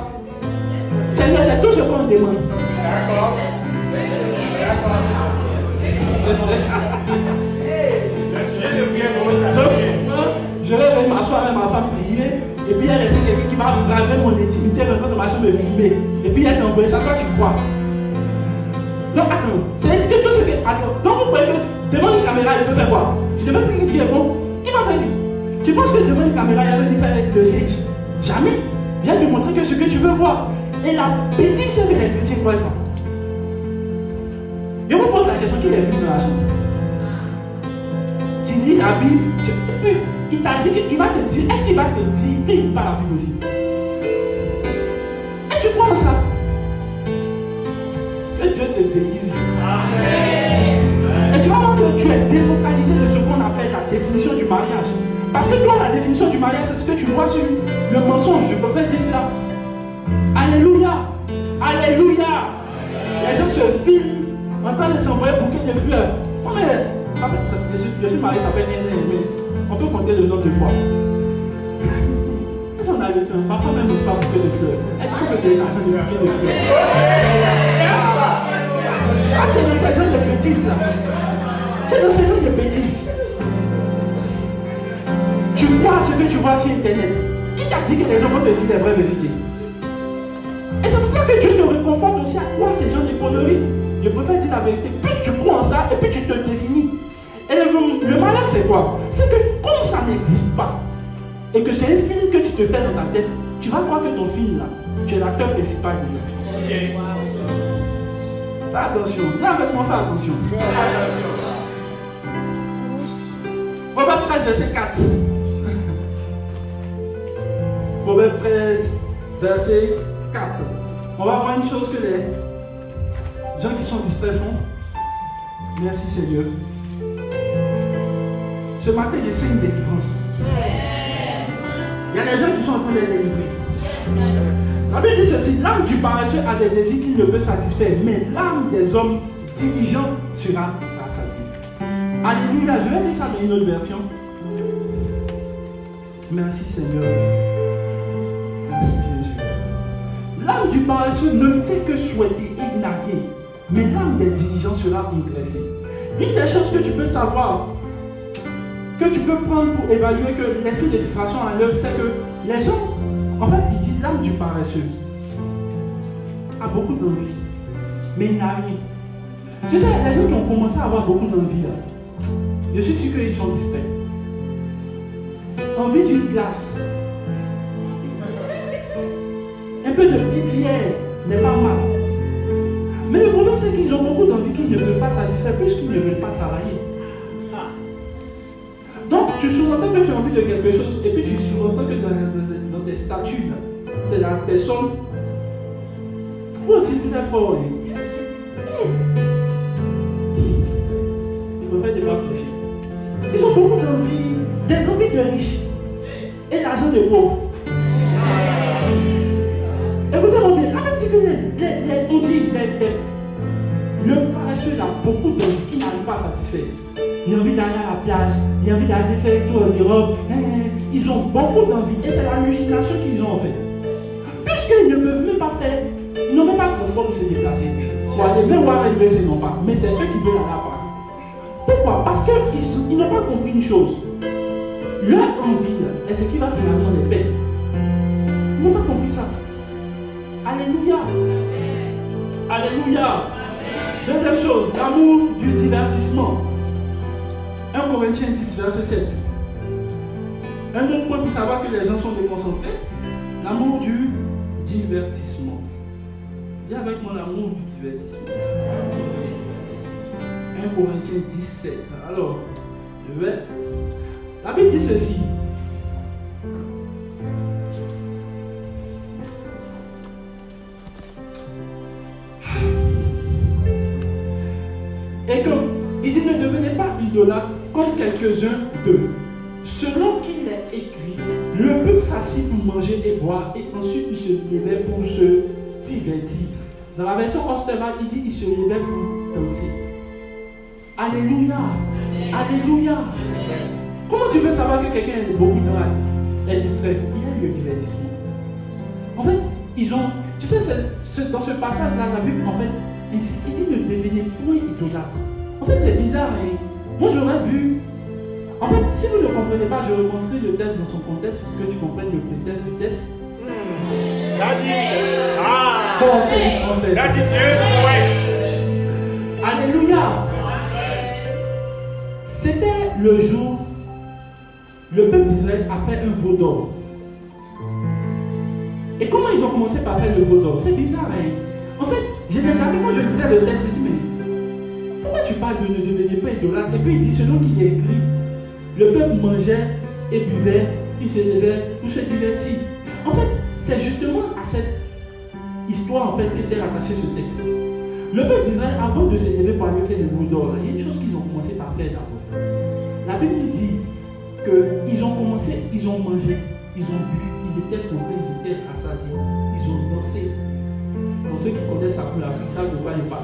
Seigneur, c'est tout ce qu'on demande. D'accord. Le sujet de prière commence à changer. Je vais venir m'asseoir avec ma femme prier. Et puis il y a quelqu'un qui va graver mon intimité en train de ma chambre me filmer. Et puis il y a envoyé ça, toi tu crois. Donc attends, c'est que tout ce que. Attends, donc vous croyez que devant une caméra, il peut faire quoi? Je demande ce qui est bon. Qui va faire? Tu penses que devant une caméra, il va lui faire le siège? Jamais. Viens lui montrer que ce que tu veux voir. Et la bêtise, c'est que les chrétiens croient ça. Je vous pose la question, qui est venu dans la chambre? Tu lis la Bible, il t'a dit qu'il va te dire, est-ce qu'il va te dire qu'il ne lit pas la Bible aussi? Et tu crois en ça? Que Dieu te délivre. Et tu vas voir que tu es défocalisé de ce qu'on appelle la définition du mariage. Parce que toi, la définition du mariage, c'est ce que tu vois sur le mensonge. Je peux faire dire cela. Alléluia. Alléluia. Les gens se filment en train de s'envoyer bouquet de fleurs. Oh, mais en fait, je suis marié, ça fait rien, mais on peut compter le nombre de fois. Est-ce qu'on a le temps? Parfois même, je ne sais pas bouquet de fleurs. Est-ce qu'on peut donner l'argent de bouquet de fleurs? Ah, tu es dans ces gens de bêtises là. Tu es dans ces gens de bêtises. Tu crois à ce que tu vois sur Internet. Qui t'a dit que les gens vont te dire des vraies vérités? Et c'est pour ça que Dieu te réconforte aussi à croire ces gens de conneries. Je préfère dire la vérité. Plus tu crois en ça, et puis tu te définis. Et le malheur, c'est quoi? C'est que comme ça n'existe pas, et que c'est un film que tu te fais dans ta tête, tu vas croire que ton film là, tu es l'acteur principal du film. Fais attention. Viens avec moi, fais attention. Proverbe 13, verset 4. Proverbe 13, verset 4. On va voir une chose que gens qui sont distraits font. Merci Seigneur. Ce matin, je sais une délivrance. Il y a des gens qui sont en train d'être délivrés. La Bible dit ceci, l'âme du paresseux a des désirs qu'il ne peut satisfaire, mais l'âme des hommes diligents sera rassasiée. Alléluia, je vais lire ça dans une autre version. Merci Seigneur. Merci Jésus. L'âme du paresseux ne fait que souhaiter et narguer, mais l'âme des diligents sera intéressée. Une des choses que tu peux savoir, que tu peux prendre pour évaluer que l'esprit de distraction à l'œuvre, c'est que les gens, en fait, il dit l'âme du paresseux a beaucoup d'envie, mais il n'a rien. Tu sais, les gens qui ont commencé à avoir beaucoup d'envie, là, je suis sûr qu'ils sont distraits. Envie d'une glace. Un peu de bière n'est pas mal. Mais le problème, c'est qu'ils ont beaucoup d'envie qu'ils ne peuvent pas satisfaire puisqu'ils ne veulent pas travailler. Donc, tu sous-entends que tu as envie de quelque chose, et puis tu sous-entends que dans tes statuts, c'est la personne. Moi aussi, tout est fort. Ils préfèrent ne pas prêcher. Ils ont beaucoup d'envie, des envies de riches et l'argent de pauvres. Écoutez-moi bien, la même dit que on dit le paresseux a beaucoup d'envie qui n'arrive pas à satisfaire. Il a envie d'aller à la plage, il a envie d'aller faire tout en Europe. Ils ont beaucoup d'envie et c'est l'hallucination qu'ils ont en fait. Puisqu'ils ne peuvent même pas faire, ils n'ont même pas de transport pour se déplacer. Pour aller même voir l'université, ils n'ont pas. Mais c'est eux qui veulent aller à Paris. Pourquoi? Parce qu'ils n'ont pas compris une chose. Leur envie est ce qui va finalement les perdre. Ils n'ont pas compris ça. Alléluia. Alléluia. Deuxième chose, l'amour du divertissement. 1 Corinthiens 10, verset 7. Un autre point pour savoir que les gens sont déconcentrés, l'amour du divertissement. Viens avec mon amour du divertissement. 1 Corinthiens 10, 7. Alors, je vais. La Bible dit ceci. Et que, il dit, ne devenez pas idolâtres comme quelques-uns d'eux. Selon qu'il est écrit, le peuple s'assit pour manger et boire, et ensuite il se levait pour se divertir. Dans la version Osterval, il dit, il se levait pour danser. Alléluia. Alléluia. Comment tu peux savoir que quelqu'un est beaucoup dans la vie, est distrait? Il aime le divertissement. En fait, ils ont, tu sais, dans ce passage-là, la Bible, en fait, il dit ne devenez point idolâtre. En fait, c'est bizarre. Hein? Moi, j'aurais vu. En fait, si vous ne comprenez pas, je reconstruis le texte dans son contexte pour que tu comprennes le prétexte du texte. Bon, c'est du français. Alléluia. C'était le jour, le peuple d'Israël a fait un veau d'or. Et comment ils ont commencé par faire le veau d'or? C'est bizarre. Hein? En fait, je n'ai jamais, quand je lisais le texte, je me dis, mais pourquoi tu parles de ne devenir pas idolâtre? Et puis il dit, selon qu'il est écrit, le peuple mangeait et buvait, il se levait pour se divertir. En fait, c'est justement à cette histoire en fait qu'était rattaché ce texte. Le peuple d'Israël, avant de se lever pour aller faire le veau d'or, il y a une chose qu'ils ont commencé par faire d'abord. La Bible nous dit qu'ils ont commencé, ils ont mangé, ils ont bu, ils étaient contents, ils étaient rassasiés, ils ont dansé. Pour ceux qui connaissent ça pour la pluie, ça ne va pas.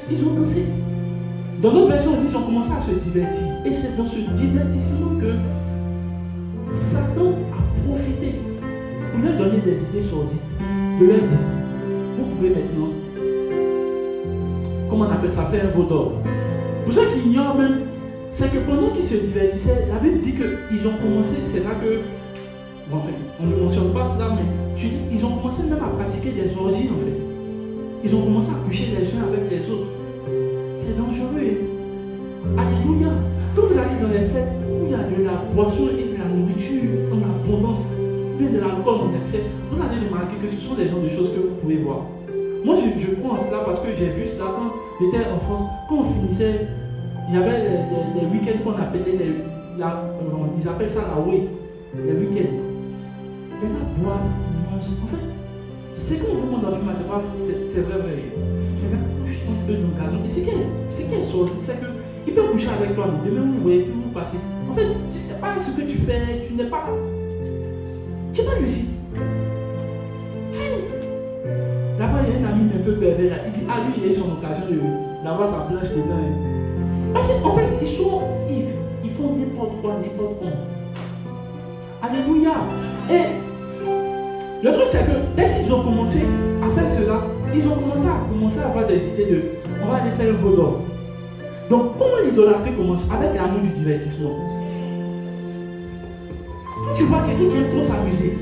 Ils ont dansé. Dans d'autres versions, on dit qu'ils ont commencé à se divertir. Et c'est dans ce divertissement que Satan a profité pour leur donner des idées sordides. De leur dire, vous pouvez maintenant, comment on appelle ça, faire un veau d'or. Pour ceux qui ignorent même, c'est que pendant qu'ils se divertissaient, la Bible dit qu'ils ont commencé, c'est là que, bon, enfin, on ne mentionne pas cela, mais ils ont commencé même à pratiquer des orgies en fait. Ils ont commencé à coucher les uns avec les autres. C'est dangereux. Alléluia. Quand vous allez dans les fêtes où il y a de la boisson et de la nourriture en abondance, puis de l'alcool en excès, vous allez remarquer que ce sont des genres de choses que vous pouvez voir. Moi, je prends cela parce que j'ai vu cela quand j'étais en France. Quand on finissait, il y avait les week-ends qu'on appelait ils appellent ça la way, les week-ends. Il y en a boivent, mangent. En fait, c'est comme au moment dans le film, c'est vrai. Il y en a couché. qu'elle est solide, c'est qu'il peut coucher avec toi, demain vous voyez, puis vous passez. En fait, tu ne sais pas ce que tu fais, tu n'es pas là. Tu n'es pas réussi. Là-bas, il y a un ami un peu pervers, il dit, ah lui, il a eu son occasion d'avoir sa planche dedans. Parce qu'en fait, ils font n'importe quoi, n'importe comment. Alléluia. Et le truc, c'est que dès qu'ils ont commencé à faire cela, ils ont commencé à avoir des idées de, on va aller faire le veau d'or. Donc, comment l'idolâtrie commence? Avec l'amour du divertissement. Quand tu vois quelqu'un qui aime trop s'amuser,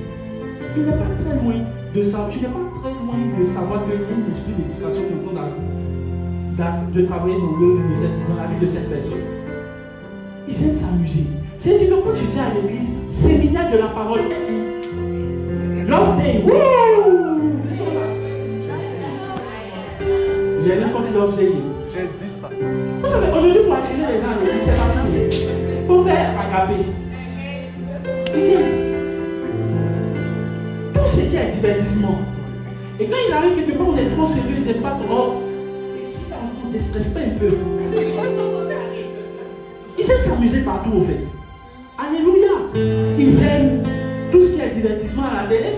il n'est pas très loin de ça. Tu n'es pas très loin de savoir qu'il y a un esprit de distraction qui est en train de travailler dans la vie de cette personne. Ils aiment s'amuser. C'est-à-dire que quand tu dis à l'église, séminaire de la parole, Love Day, wouh! Ils sont là. Il y a n'importe Love Day. J'ai dit ça. Vous savez, aujourd'hui, pour attirer les gens à l'église, c'est facile. Il faut faire agapé. Il vient. Tout ce qui est divertissement. Et quand il arrive quelque part, on est trop sérieux, c'est pas trop. Si on ne déstresse pas un peu. Ils aiment s'amuser partout, au fait. Alléluia. Ils aiment tout ce qui est divertissement à la télé.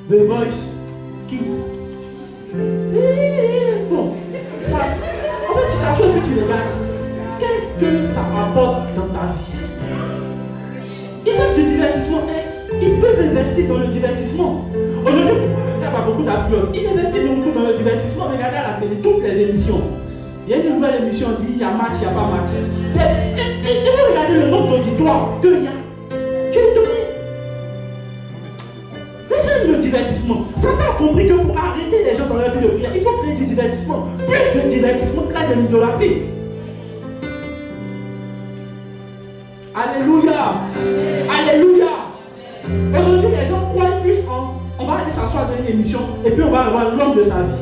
The Voice, Kids. Bon, ça. En fait, tu t'assois et tu regardes. Qu'est-ce que ça apporte dans ta vie? Ils aiment du divertissement. Ils peuvent investir dans le divertissement. Aujourd'hui, il n'y a pas beaucoup d'influence. Ils investissent beaucoup dans le divertissement. Regardez à la télé toutes les émissions. Il y a une nouvelle émission qui dit il y a match, il n'y a pas match. Et vous regardez le nombre d'auditoire qu'il y a. Tu es étonné. Les gens aiment le divertissement. Satan a compris que pour arrêter les gens dans leur vie de prière, il faut créer du divertissement. Plus de divertissement crée de l'idolâtrie. Alléluia. Alléluia. Aujourd'hui, les gens croient plus en. On va aller s'asseoir dans une émission et puis on va avoir l'homme de sa vie.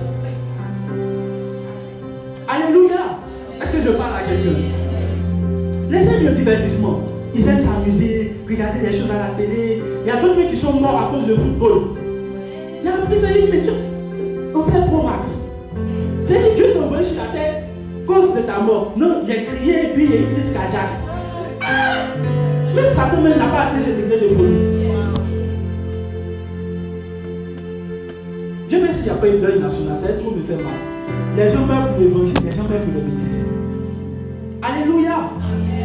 Alléluia. Est-ce que je parle à quelqu'un? Les gens aiment le divertissement. Ils aiment s'amuser, regarder des choses à la télé. Il y a d'autres mecs qui sont morts à cause de football. Il y a un prix, mais on fait Pro Max. C'est-à-dire Dieu t'a envoyé sur la terre cause de ta mort. Non, il a crié et puis il y a eu une crise cardiaque. Même Satan même n'a pas atteint ce degré de folie. Dieu même s'il n'y a pas une deuil national, ça va trop me faire mal. Les gens meurent pour l'évangile, les gens meurent pour les bêtises. Alléluia.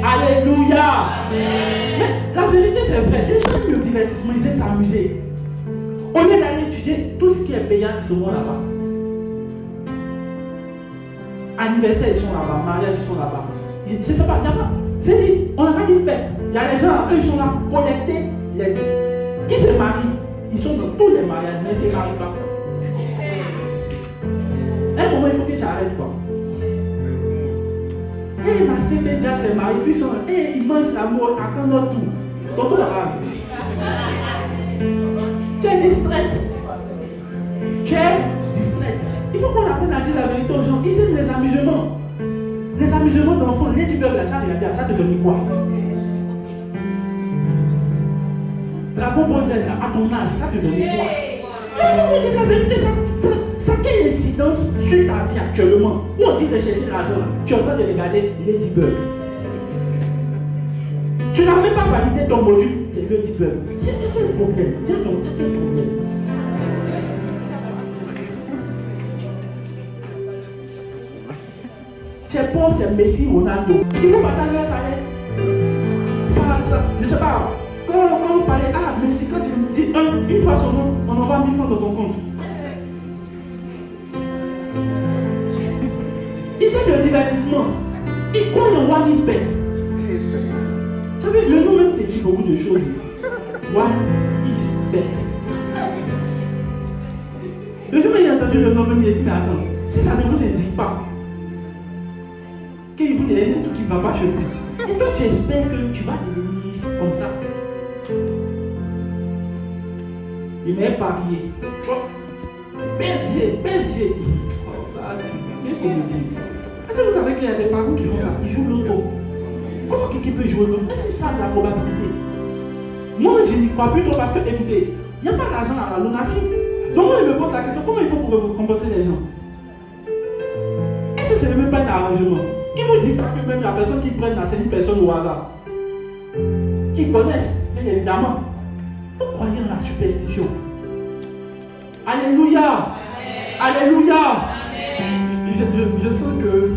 Alléluia. Mais la vérité c'est vrai, les gens aiment le divertissement, ils aiment s'amuser. Au lieu d'aller étudier tout ce qui est payant, ils sont là-bas. Anniversaire, ils sont là-bas, mariage, ils sont là-bas. C'est ça, il n'y a pas. C'est dit, on n'a pas dit fête. Il y a les gens, eux, ils sont là pour connecter. Qui se marient, ils sont dans tous les mariages, mais ils ne se marient pas. À un moment, il faut que tu arrêtes quoi. Et ma sœur déjà s'est mariée, puis ils mangent l'amour à quand notre tour. Tonton là-bas. Tu es distraite. Tu es distraite. Il faut qu'on apprenne à dire la vérité aux gens. Ils aiment les amusements. Les amusements d'enfants, les divers, la carte, regardez, ça te donne quoi? Dragon Ball Z, à ton âge, ça te donne quoi? Il faut qu'on dise la vérité, ça a quelle incidence sur ta vie actuellement? Où on dit de chercher l'argent, tu es en train de regarder Ladybug. Tu n'as même pas validé ton module, c'est Ladybug. C'est quel problème? Tiens donc, c'est quel problème? Tu es pauvre, c'est Messi, Ronaldo. Il faut partager un salaire. Ça, je ne sais pas. Quand vous parlez, ah, Messi, quand tu me dis une fois son nom, on envoie 1000 francs dans ton compte. Ils aiment le divertissement. Ils croient en One is Bet. Tu savez, le nom même te dit beaucoup de choses. One is Bet. Le jour où j'ai entendu le nom même, il a dit, mais attends, si ça ne vous indique pas qu'il y a un truc qui ne va pas chez vous, et toi tu espères que tu vas devenir comme ça. Il m'a parié. PSG. Est-ce que vous savez qu'il y a des parents qui font ça? Ils jouent l'auto. Comment quelqu'un peut jouer l'auto? Est-ce que c'est ça la probabilité? Moi, je n'y crois plus trop parce que, écoutez, il n'y a pas d'argent à la lunatique. Donc, moi, je me pose la question, comment il faut pour compenser les gens? Est-ce que ce n'est arrangement. Qui vous dit que même la personne qui prenne là, c'est une personne au hasard? Qui connaissent, bien évidemment. Vous croyez en la superstition. Alléluia. Alléluia. Je sens que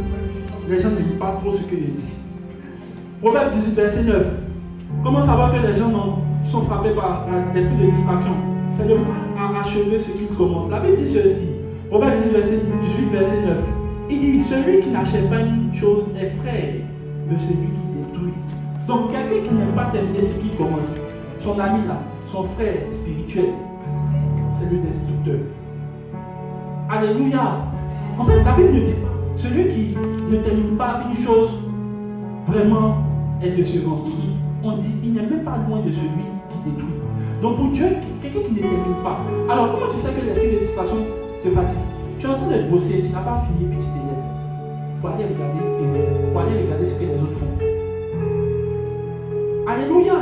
les gens n'aiment pas trop ce que je dis. Proverbe 18, verset 9. Comment savoir que les gens sont frappés par l'esprit de distraction? C'est de achever ce qu'ils commencent. La Bible dit ceci. Proverbe 18, verset 9. Il dit, celui qui n'achève pas une chose est frère de celui qui détruit. Donc quelqu'un qui n'aime pas terminer ce qu'il commence, son ami là, son frère spirituel, c'est le destructeur. Alléluia. En fait, la Bible ne dit pas, celui qui ne termine pas une chose, vraiment est décevant. On dit, il n'est même pas loin de celui qui détruit. Donc pour Dieu, quelqu'un qui ne termine pas. Alors comment tu sais que l'esprit de distraction te fatigue? Tu es en train de bosser, tu n'as pas fini, puis tu t'élèves. Pour aller regarder tes rêves, pour aller regarder ce que les autres font. Alléluia.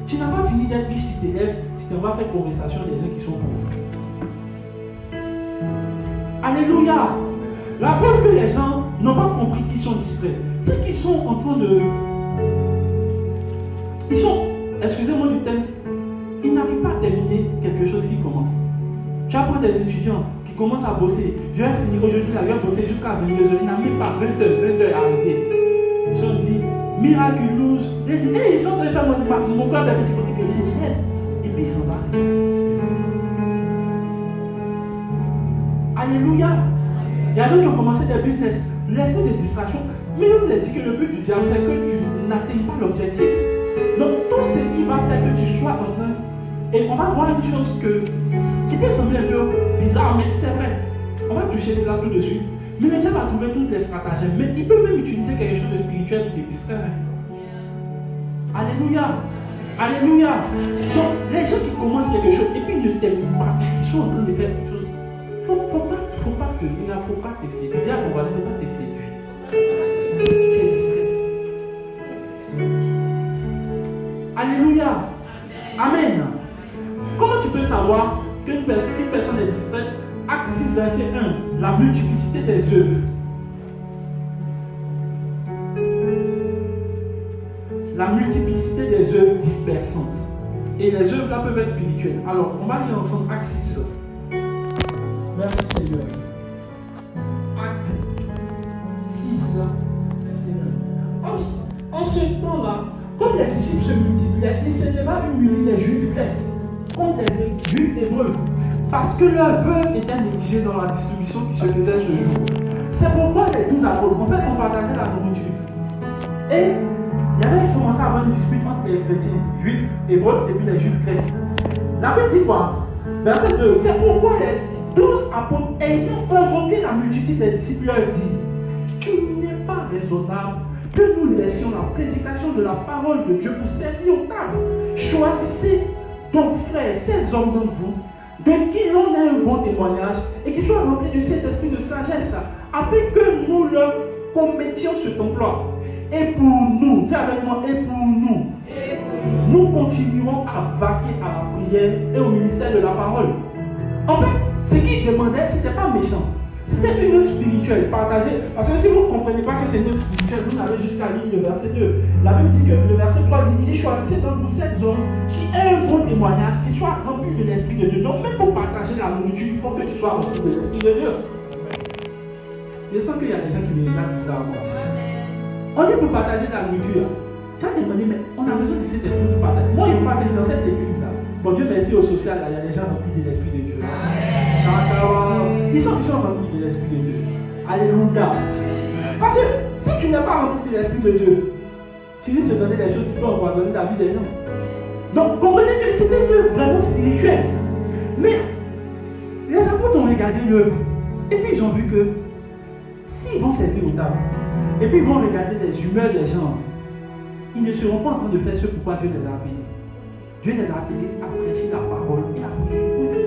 Tu n'as pas fini d'être riche, tu t'élèves, tu n'as pas fait conversation des gens qui sont pauvres. Alléluia. La preuve que les gens n'ont pas compris qu'ils sont distraits, c'est qu'ils sont en train de... Ils sont, excusez-moi du terme, ils n'arrivent pas à terminer quelque chose qui commence. Tu apprends des étudiants qui commencent à bosser. Je vais finir aujourd'hui, là, je vais bosser jusqu'à 22h. Ils n'ont même pas 20h à arriver. Ils sont dit, miraculous. Ils disent, hey, ils sont en train de faire mon corps de petit peu. Et puis ils se lèvent. Et puis ils s'en vont. Alléluia. Il y a d'autres qui ont commencé des business. L'esprit de distraction. Mais je vous ai dit que le but du diable, c'est que tu n'atteignes pas l'objectif. Donc tout ce qui va faire que tu sois en train. Et on va voir une chose qui peut sembler un peu bizarre, mais c'est vrai. On va toucher cela tout de suite. Mais le diable va trouver toutes les stratagèmes. Mais il peut même utiliser quelque chose de spirituel pour te distraire. Alléluia. Alléluia. Donc les gens qui commencent quelque chose et puis ils ne terminent pas, ils sont en train de faire quelque chose. Faut pas te dire, faut pas te séduire. Diable, on va dire, faut pas te séduire. Tu es distrait. Alléluia. Amen. Comment tu peux savoir qu'une personne est distraite? Acte 6, verset 1. La multiplicité des œuvres. La multiplicité des œuvres dispersantes. Et les œuvres là peuvent être spirituelles. Alors, on va lire ensemble Acte 6. Merci Seigneur. Acte 6, verset 1. En ce temps-là, comme les disciples se multipliaient, il s'éleva une multitude des juifs grecs contre les juifs hébreux, parce que leur vœu était négligé dans la distribution qui se faisait ce jour. C'est pourquoi les 12 apôtres, en fait, on partageait la nourriture. Et il y avait commencé à avoir une dispute entre les chrétiens juifs hébreux et puis les juifs grecs. La Bible dit quoi? Verset 2. C'est pourquoi les 12 apôtres, ayant convoqué la multitude des disciples, leur dit qu'il n'est pas raisonnable que nous laissions la prédication de la parole de Dieu pour servir aux tables. Choisissez donc, frères, ces hommes d'entre vous, de qui l'on ait un bon témoignage et qui soient remplis du Saint-Esprit de sagesse, afin que nous leur commettions cet emploi. Et pour nous, dis avec moi, et pour nous, nous continuerons à vaquer à la prière et au ministère de la parole. En fait, ce qu'ils demandaient, ce n'était pas méchant. C'était une œuvre spirituelle partagée. Parce que si vous ne comprenez pas que c'est une œuvre spirituelle, vous n'avez jusqu'à lire le verset 2. La Bible dit que le verset 3 dit, choisissez donc vous 7 hommes qui aient un bon témoignage, qui soient remplis de l'Esprit de Dieu. Donc même pour partager la nourriture, il faut que tu sois rempli de l'Esprit de Dieu. Je sens qu'il y a des gens qui me regardent bizarrement. On dit pour partager la nourriture. Tu as demandé, mais on a besoin de cet esprit pour partager. Moi, je partage dans cette église-là. Bon Dieu merci au social, là, il y a des gens remplis de l'Esprit de Dieu. Ils sont remplis de l'Esprit de Dieu. Alléluia. Parce que si tu n'es pas rempli de l'Esprit de Dieu, tu risques de donner des choses qui peuvent empoisonner ta vie des gens. Donc, comprenez que c'était une œuvre vraiment spirituelle. Mais les apôtres ont regardé l'œuvre. Et puis ils ont vu que s'ils vont servir aux tables, et puis ils vont regarder les humeurs des gens, ils ne seront pas en train de faire ce pourquoi Dieu les a appelés. Dieu les a appelés à prêcher la parole et à prier pour Dieu.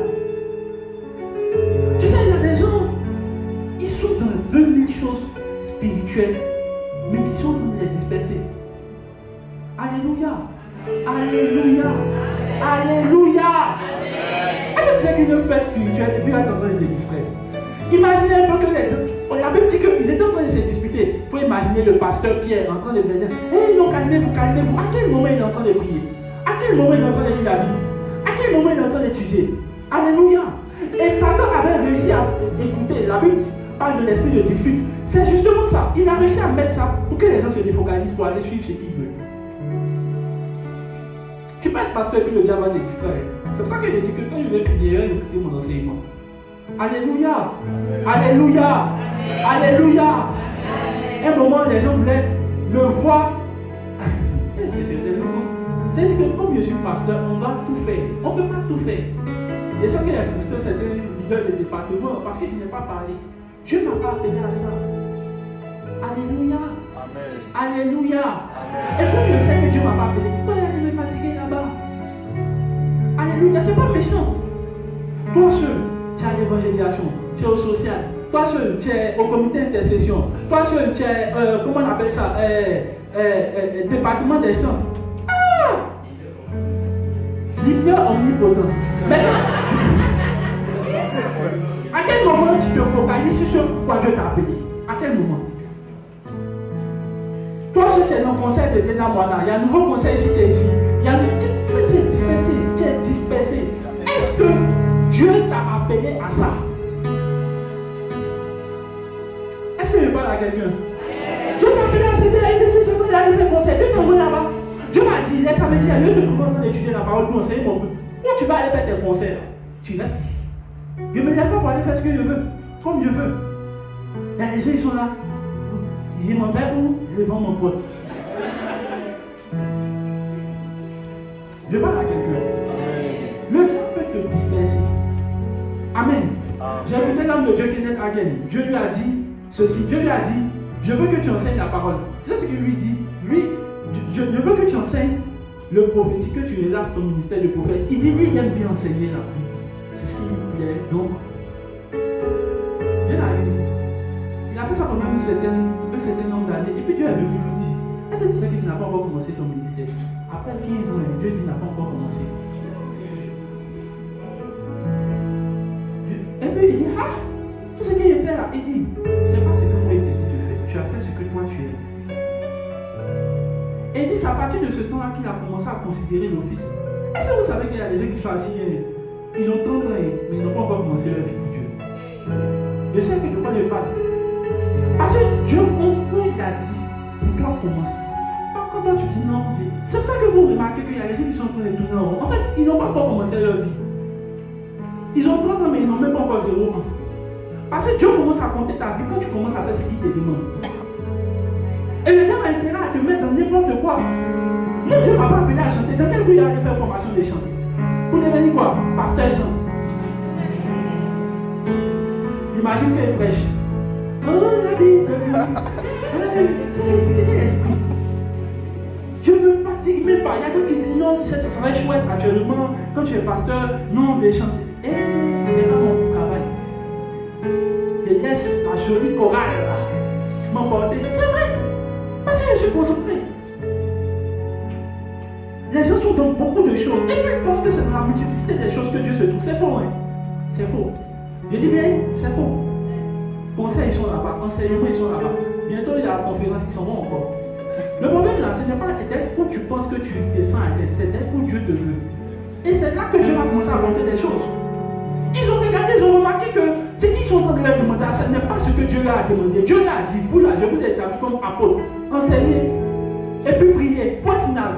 Tu sais, il y a des gens, ils sont dans 20 000 choses spirituelles, mais qui sont en train de les disperser. Alléluia. Alléluia. Alléluia. Est-ce que tu sais qu'une œuvre spirituelle et puis elle est en train de les distraire? Imaginez un peu que La Bible dit qu'ils étaient en train de se disputer. Il faut imaginer le pasteur Pierre en train de venir. Hé, non, calmez-vous, calmez-vous. À quel moment il est en train de prier? À quel moment il est en train de lire la Bible? À quel moment il est en train d'étudier? Alléluia. Et Satan avait réussi à écouter. La Bible parle de l'esprit de dispute. C'est justement ça. Il a réussi à mettre ça pour que les gens se défocalisent pour aller suivre ce qu'ils veulent. Tu peux être pasteur et puis le diable va te distraire. C'est pour ça que je dis que quand je vais prier, écouter mon enseignement. Alléluia. Alléluia. Alléluia. Un moment, les gens voulaient me voir. C'est-à-dire que comme je suis pasteur, on doit tout faire. On ne peut pas tout faire. Et ça qui est frustré, c'est des leaders de département parce que je n'ai pas parlé. Dieu ne m'a pas appelé à ça. Alléluia. Amen. Alléluia. Amen. Et comme je sais que Dieu ne m'a pas appelé, pourquoi il allait me fatiguer là-bas? Alléluia. C'est pas méchant. Toi seul, tu es à l'évangélisation, tu es au social. Toi seul, tu es au comité d'intercession. Toi seul, tu es, comment on appelle ça, département des champs. Leader omnipotent. Maintenant, à quel moment tu te focalises sur ce pourquoi Dieu t'a appelé? À quel moment? Toi, si tu es dans le conseil de Dena Moana, il y a un nouveau conseil ici qui est ici. Il y a un petit peu qui est dispersé. Tu es dispersé. Est-ce que Dieu t'a appelé à ça? Est-ce que je parle à quelqu'un? Dieu t'a appelé à s'aider à aider ces gens qui allaient faire conseil. Dieu t'a envoyé là-bas. Dieu m'a dit, laisse samedi, à lieu de trouver en train d'étudier la parole pour enseigner mon but. Où tu vas aller faire tes conseils? Tu restes ici. Je ne me lève pas pour aller faire ce que je veux, comme je veux. Il y a des gens qui sont là. Ils m'en vais où? Devant mon pote. Je parle à quelqu'un. Le diable peut te disperser. Amen. J'ai écouté l'homme de Dieu, Kenneth Hagin. Dieu lui a dit ceci. Dieu lui a dit, je veux que tu enseignes la parole. C'est ce qu'il lui dit. Lui, je veux que tu enseignes le prophétique, que tu relâches ton ministère de prophète. Il dit, lui, il aime bien enseigner la Bible. C'est ce qui lui plaît. Donc, Dieu l'a dit. Il a fait ça pendant un certain nombre d'années. Et puis Dieu a vu lui dit, est-ce que tu sais que tu n'as pas encore commencé ton ministère? Après 15 ans, Dieu dit, n'a pas encore commencé. Et puis il dit, ah, tout ce qu'il a fait là, il dit, c'est pas ce que moi il t'a dit de faire. Tu as fait ce que toi tu es. Et il dit, c'est à partir de ce temps-là qu'il a commencé à considérer l'office. Est-ce que vous savez qu'il y a des gens qui sont assis, ils ont 30 ans, mais ils n'ont pas encore commencé leur vie pour Dieu? Je sais que de quoi je parle. Parce que Dieu, quand il a dit, pour toi commence. Quand toi tu dis non, c'est pour ça que vous remarquez qu'il y a des gens qui sont en train de tourner en rond. En fait, ils n'ont pas encore commencé leur vie. Ils ont 30 ans, mais ils n'ont même pas encore 0 ans. Parce que Dieu commence à compter ta vie quand tu commences à faire ce qu'il te demande. Et le diable a intérêt à te mettre dans n'importe quoi. Moi, Dieu ne m'a pas appelé à chanter. Dans quel but il a allé faire formation des chants? Pour devenir quoi? Pasteur chant. Imagine qu'il prêche. Oh, la Bible. C'est l'esprit. Je ne me fatigue même pas. Il y a d'autres qui disent non, ça serait chouette actuellement quand tu es pasteur, non, de chanter. Et c'est pas mon travail. Je laisse la jolie chorale m'emporter. C'est vrai. Parce que je suis concentré. Les gens sont dans beaucoup de choses. Et puis ils pensent que c'est dans la multiplicité des choses que Dieu se trouve. C'est faux, hein? C'est faux. Je dis bien, c'est faux. Conseils, ils sont là-bas. Enseignements, ils sont là-bas. Bientôt, il y a la conférence qui s'en vont encore. Le problème là, ce n'est pas d'être où tu penses que tu descends à terre, c'est d'être où Dieu te veut. Et c'est là que Dieu va commencer à monter des choses. Ils ont regardé, ils ont remarqué que ce qu'ils sont en train de leur demander, ce n'est pas ce que Dieu leur a demandé. Dieu leur a dit, vous là, je vous ai établi comme apôtre, enseignez, et puis priez, point final.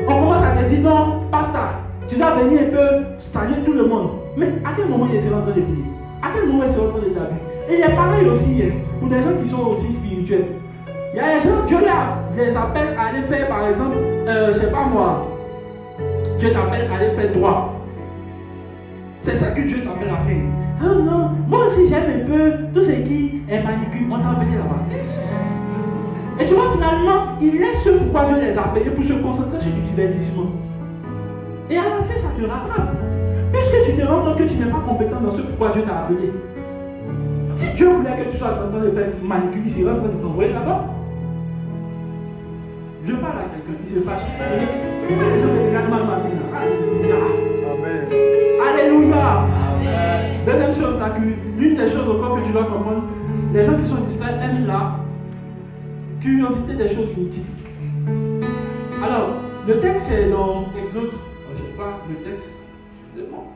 On commence à te dire, non, pasteur, tu dois venir un peu saluer tout le monde. Mais à quel moment il sera en train de prier? À quel moment il sera en train d'établir? Et il est pareil aussi, hein, pour des gens qui sont aussi spirituels. Il y a des gens, Dieu les appelle à aller faire, par exemple, je ne sais pas moi, Dieu t'appelle à aller faire droit. C'est ça que Dieu t'appelle à faire. Ah non, moi aussi j'aime un peu tout ce qui est manicure, on t'a appelé là-bas. Et tu vois, finalement, il laisse ce pourquoi Dieu les a appelés pour se concentrer sur du divertissement. Et à la fin, ça te rattrape. Puisque tu te rends compte que tu n'es pas compétent dans ce pourquoi Dieu t'a appelé. Si Dieu voulait que tu sois en train de faire manicure, il serait en train de t'envoyer là-bas. Je parle à quelqu'un qui se fâche. Pourquoi les gens me regardent mal maintenant? Alléluia. Amen. Alléluia. Amen. Deuxième chose, l'une des choses encore que tu dois comprendre, les gens qui sont distraits aiment la curiosité des choses inutiles. Alors, le texte c'est dans Exode, je ne sais pas le texte, je prends.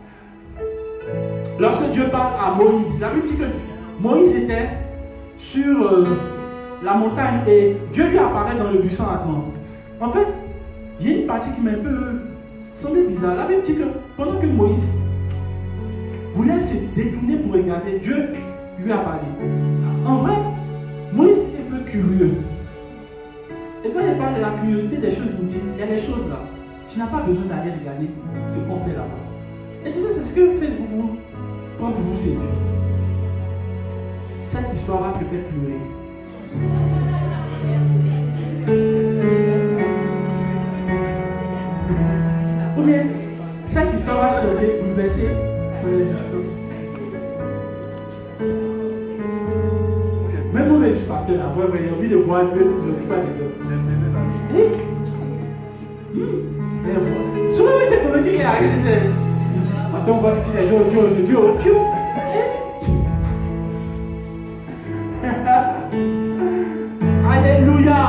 Lorsque Dieu parle à Moïse, la Bible dit que Moïse était sur la montagne et Dieu lui apparaît dans le buisson ardent. En fait, il y a une partie qui m'a un peu semblé bizarre. La Bible dit que pendant que Moïse voulait se détourner pour regarder, Dieu lui a parlé. En vrai, Moïse était un peu curieux. Et quand il parle de la curiosité des choses inutiles, il y a des choses là. Tu n'as pas besoin d'aller regarder ce qu'on fait là-bas. Et tu sais, c'est ce que Facebook prend pour vous séduire. Cette histoire-là te fait pleurer. Ou bien, cette histoire va changer, bouleverser ton existence. Même moi, je suis pasteur, j'ai envie de voir Dieu, je ne dis pas les deux. Souvent, tu es convaincu qu'il y a rien de tel. Attends, on voit ce qu'il y a aujourd'hui. Alléluia.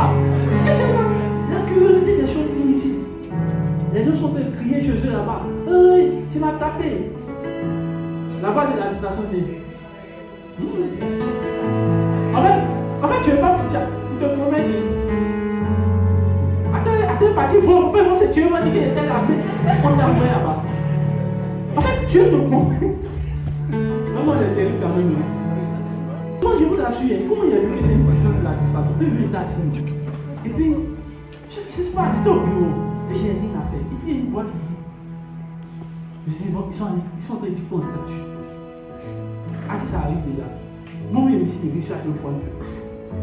La curiosité des choses inutiles. Les gens sont en train de crier chez eux là-bas. Hey, tu m'as tapé. Là-bas, c'est la distraction de En fait, tu ne veux pas te promettre. Attends, parti pour on s'est tué, on m'a dit qu'il était là. On t'a envoyé là-bas. En fait, Dieu te promet. Vraiment, il est terrible quand même. Moi, je vous assure, comment il a vu que c'est une puissance de la distraction? Puis, je t'assure. Et puis, je ne sais pas, j'étais au bureau. Puis, j'ai rien à faire. Et puis, il y a une voix qui dit. Ils sont en train de dire qu'on statue. À qui ça arrive déjà? Moi, je me suis dit, je suis à le point.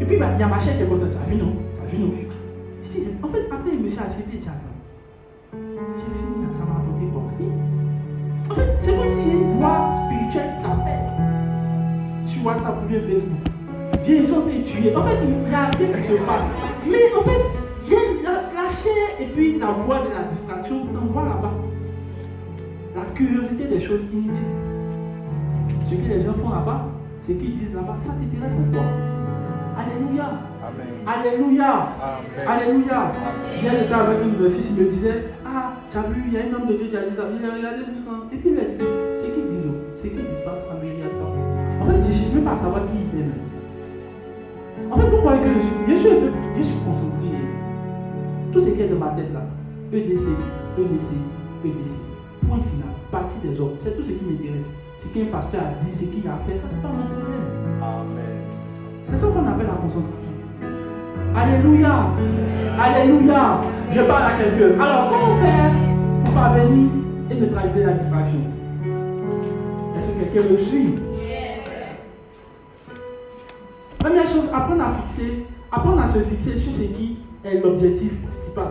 Et puis, il y a ma chère qui est contente. Tu as vu, non? Je dis, en fait, après, je me suis assis et j'ai dit, j'ai fini, ça m'a apporté quoi? En fait, c'est comme s'il y a une voix spirituelle qui t'appelle. Sur WhatsApp ou bien Facebook. Viens, ils sont en train de tuer. En fait, il y a rien qui se passe. Mais en fait, il y a la chair et puis la voix de la distraction t'envoie là-bas. La curiosité des choses inutiles. Ce que les gens font là-bas, ce qu'ils disent là-bas, ça t'intéresse en toi. Alléluia. Amen. Alléluia. Amen. Alléluia. Amen. Il y a le temps avec un de mes fils, il me disait, ah, tu as vu, il y a un homme de Dieu qui a dit ça. Il a regardé tout ça. Et puis il m'a dit, c'est qu'ils disent, c'est qu'ils disent pas, ça me regarde pas. En fait, je ne cherche même pas à savoir qui il est même. En fait, vous croyez que je suis concentré. Tout ce qui est de ma tête là, EDC. Point final, partie des hommes. C'est tout ce qui m'intéresse. Ce qu'un pasteur a dit, ce qu'il a fait, ça c'est pas mon problème. Amen. C'est ça qu'on appelle la concentration. Alléluia. Alléluia. Je parle à quelqu'un. Alors, comment faire pour parvenir et neutraliser la distraction? Est-ce que quelqu'un me suit? Première chose, apprendre à se fixer sur ce qui est l'objectif principal.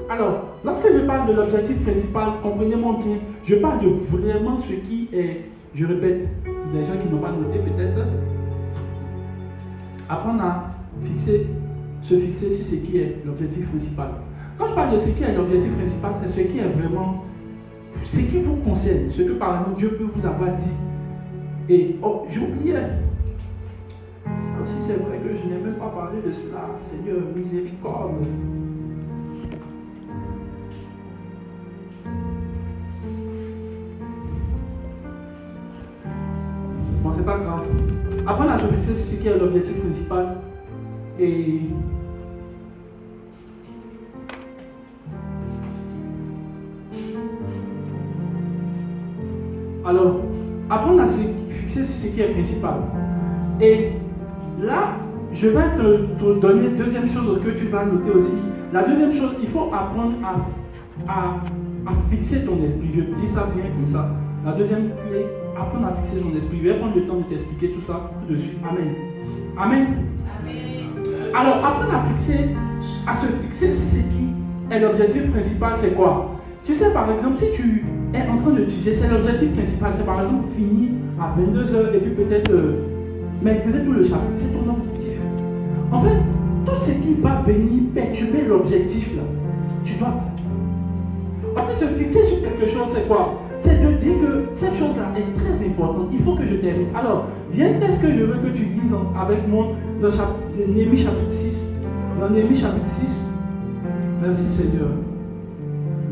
Alors, lorsque je parle de l'objectif principal, comprenez-moi bien, je parle de vraiment ce qui est, je répète, des gens qui n'ont pas noté peut-être, apprendre à se fixer sur ce qui est l'objectif principal. Quand je parle de ce qui est l'objectif principal, c'est ce qui est vraiment, ce qui vous concerne, ce que par exemple Dieu peut vous avoir dit. Et, oh, j'oubliais. Ça aussi c'est vrai que je n'ai même pas parlé de cela. Seigneur, miséricorde. Bon, c'est pas grave. Apprendre à se fixer sur ce qui est l'objectif principal. Et alors, apprendre à se fixer sur ce qui est principal. Et là, je vais te donner deuxième chose que tu vas noter aussi. La deuxième chose, il faut apprendre à fixer ton esprit. Je dis ça bien comme ça. La deuxième clé, apprendre à fixer son esprit. Je vais prendre le temps de t'expliquer tout ça tout de suite. Amen. Amen. Amen. Alors, apprendre à se fixer sur ce qui est l'objectif principal, c'est quoi? Tu sais, par exemple, si tu es en train d'étudier, c'est l'objectif principal, c'est par exemple finir à 22h et puis peut-être maîtriser tout le chapitre. C'est ton objectif. En fait, tout ce qui va venir perturber l'objectif là, tu dois. En fait, se fixer sur quelque chose, c'est quoi? c'est de dire que cette chose-là est très importante. Il faut que je termine. Alors, viens, qu'est-ce que je veux que tu lises avec moi dans Néhémie chapitre 6. Dans Néhémie chapitre 6. Merci Seigneur.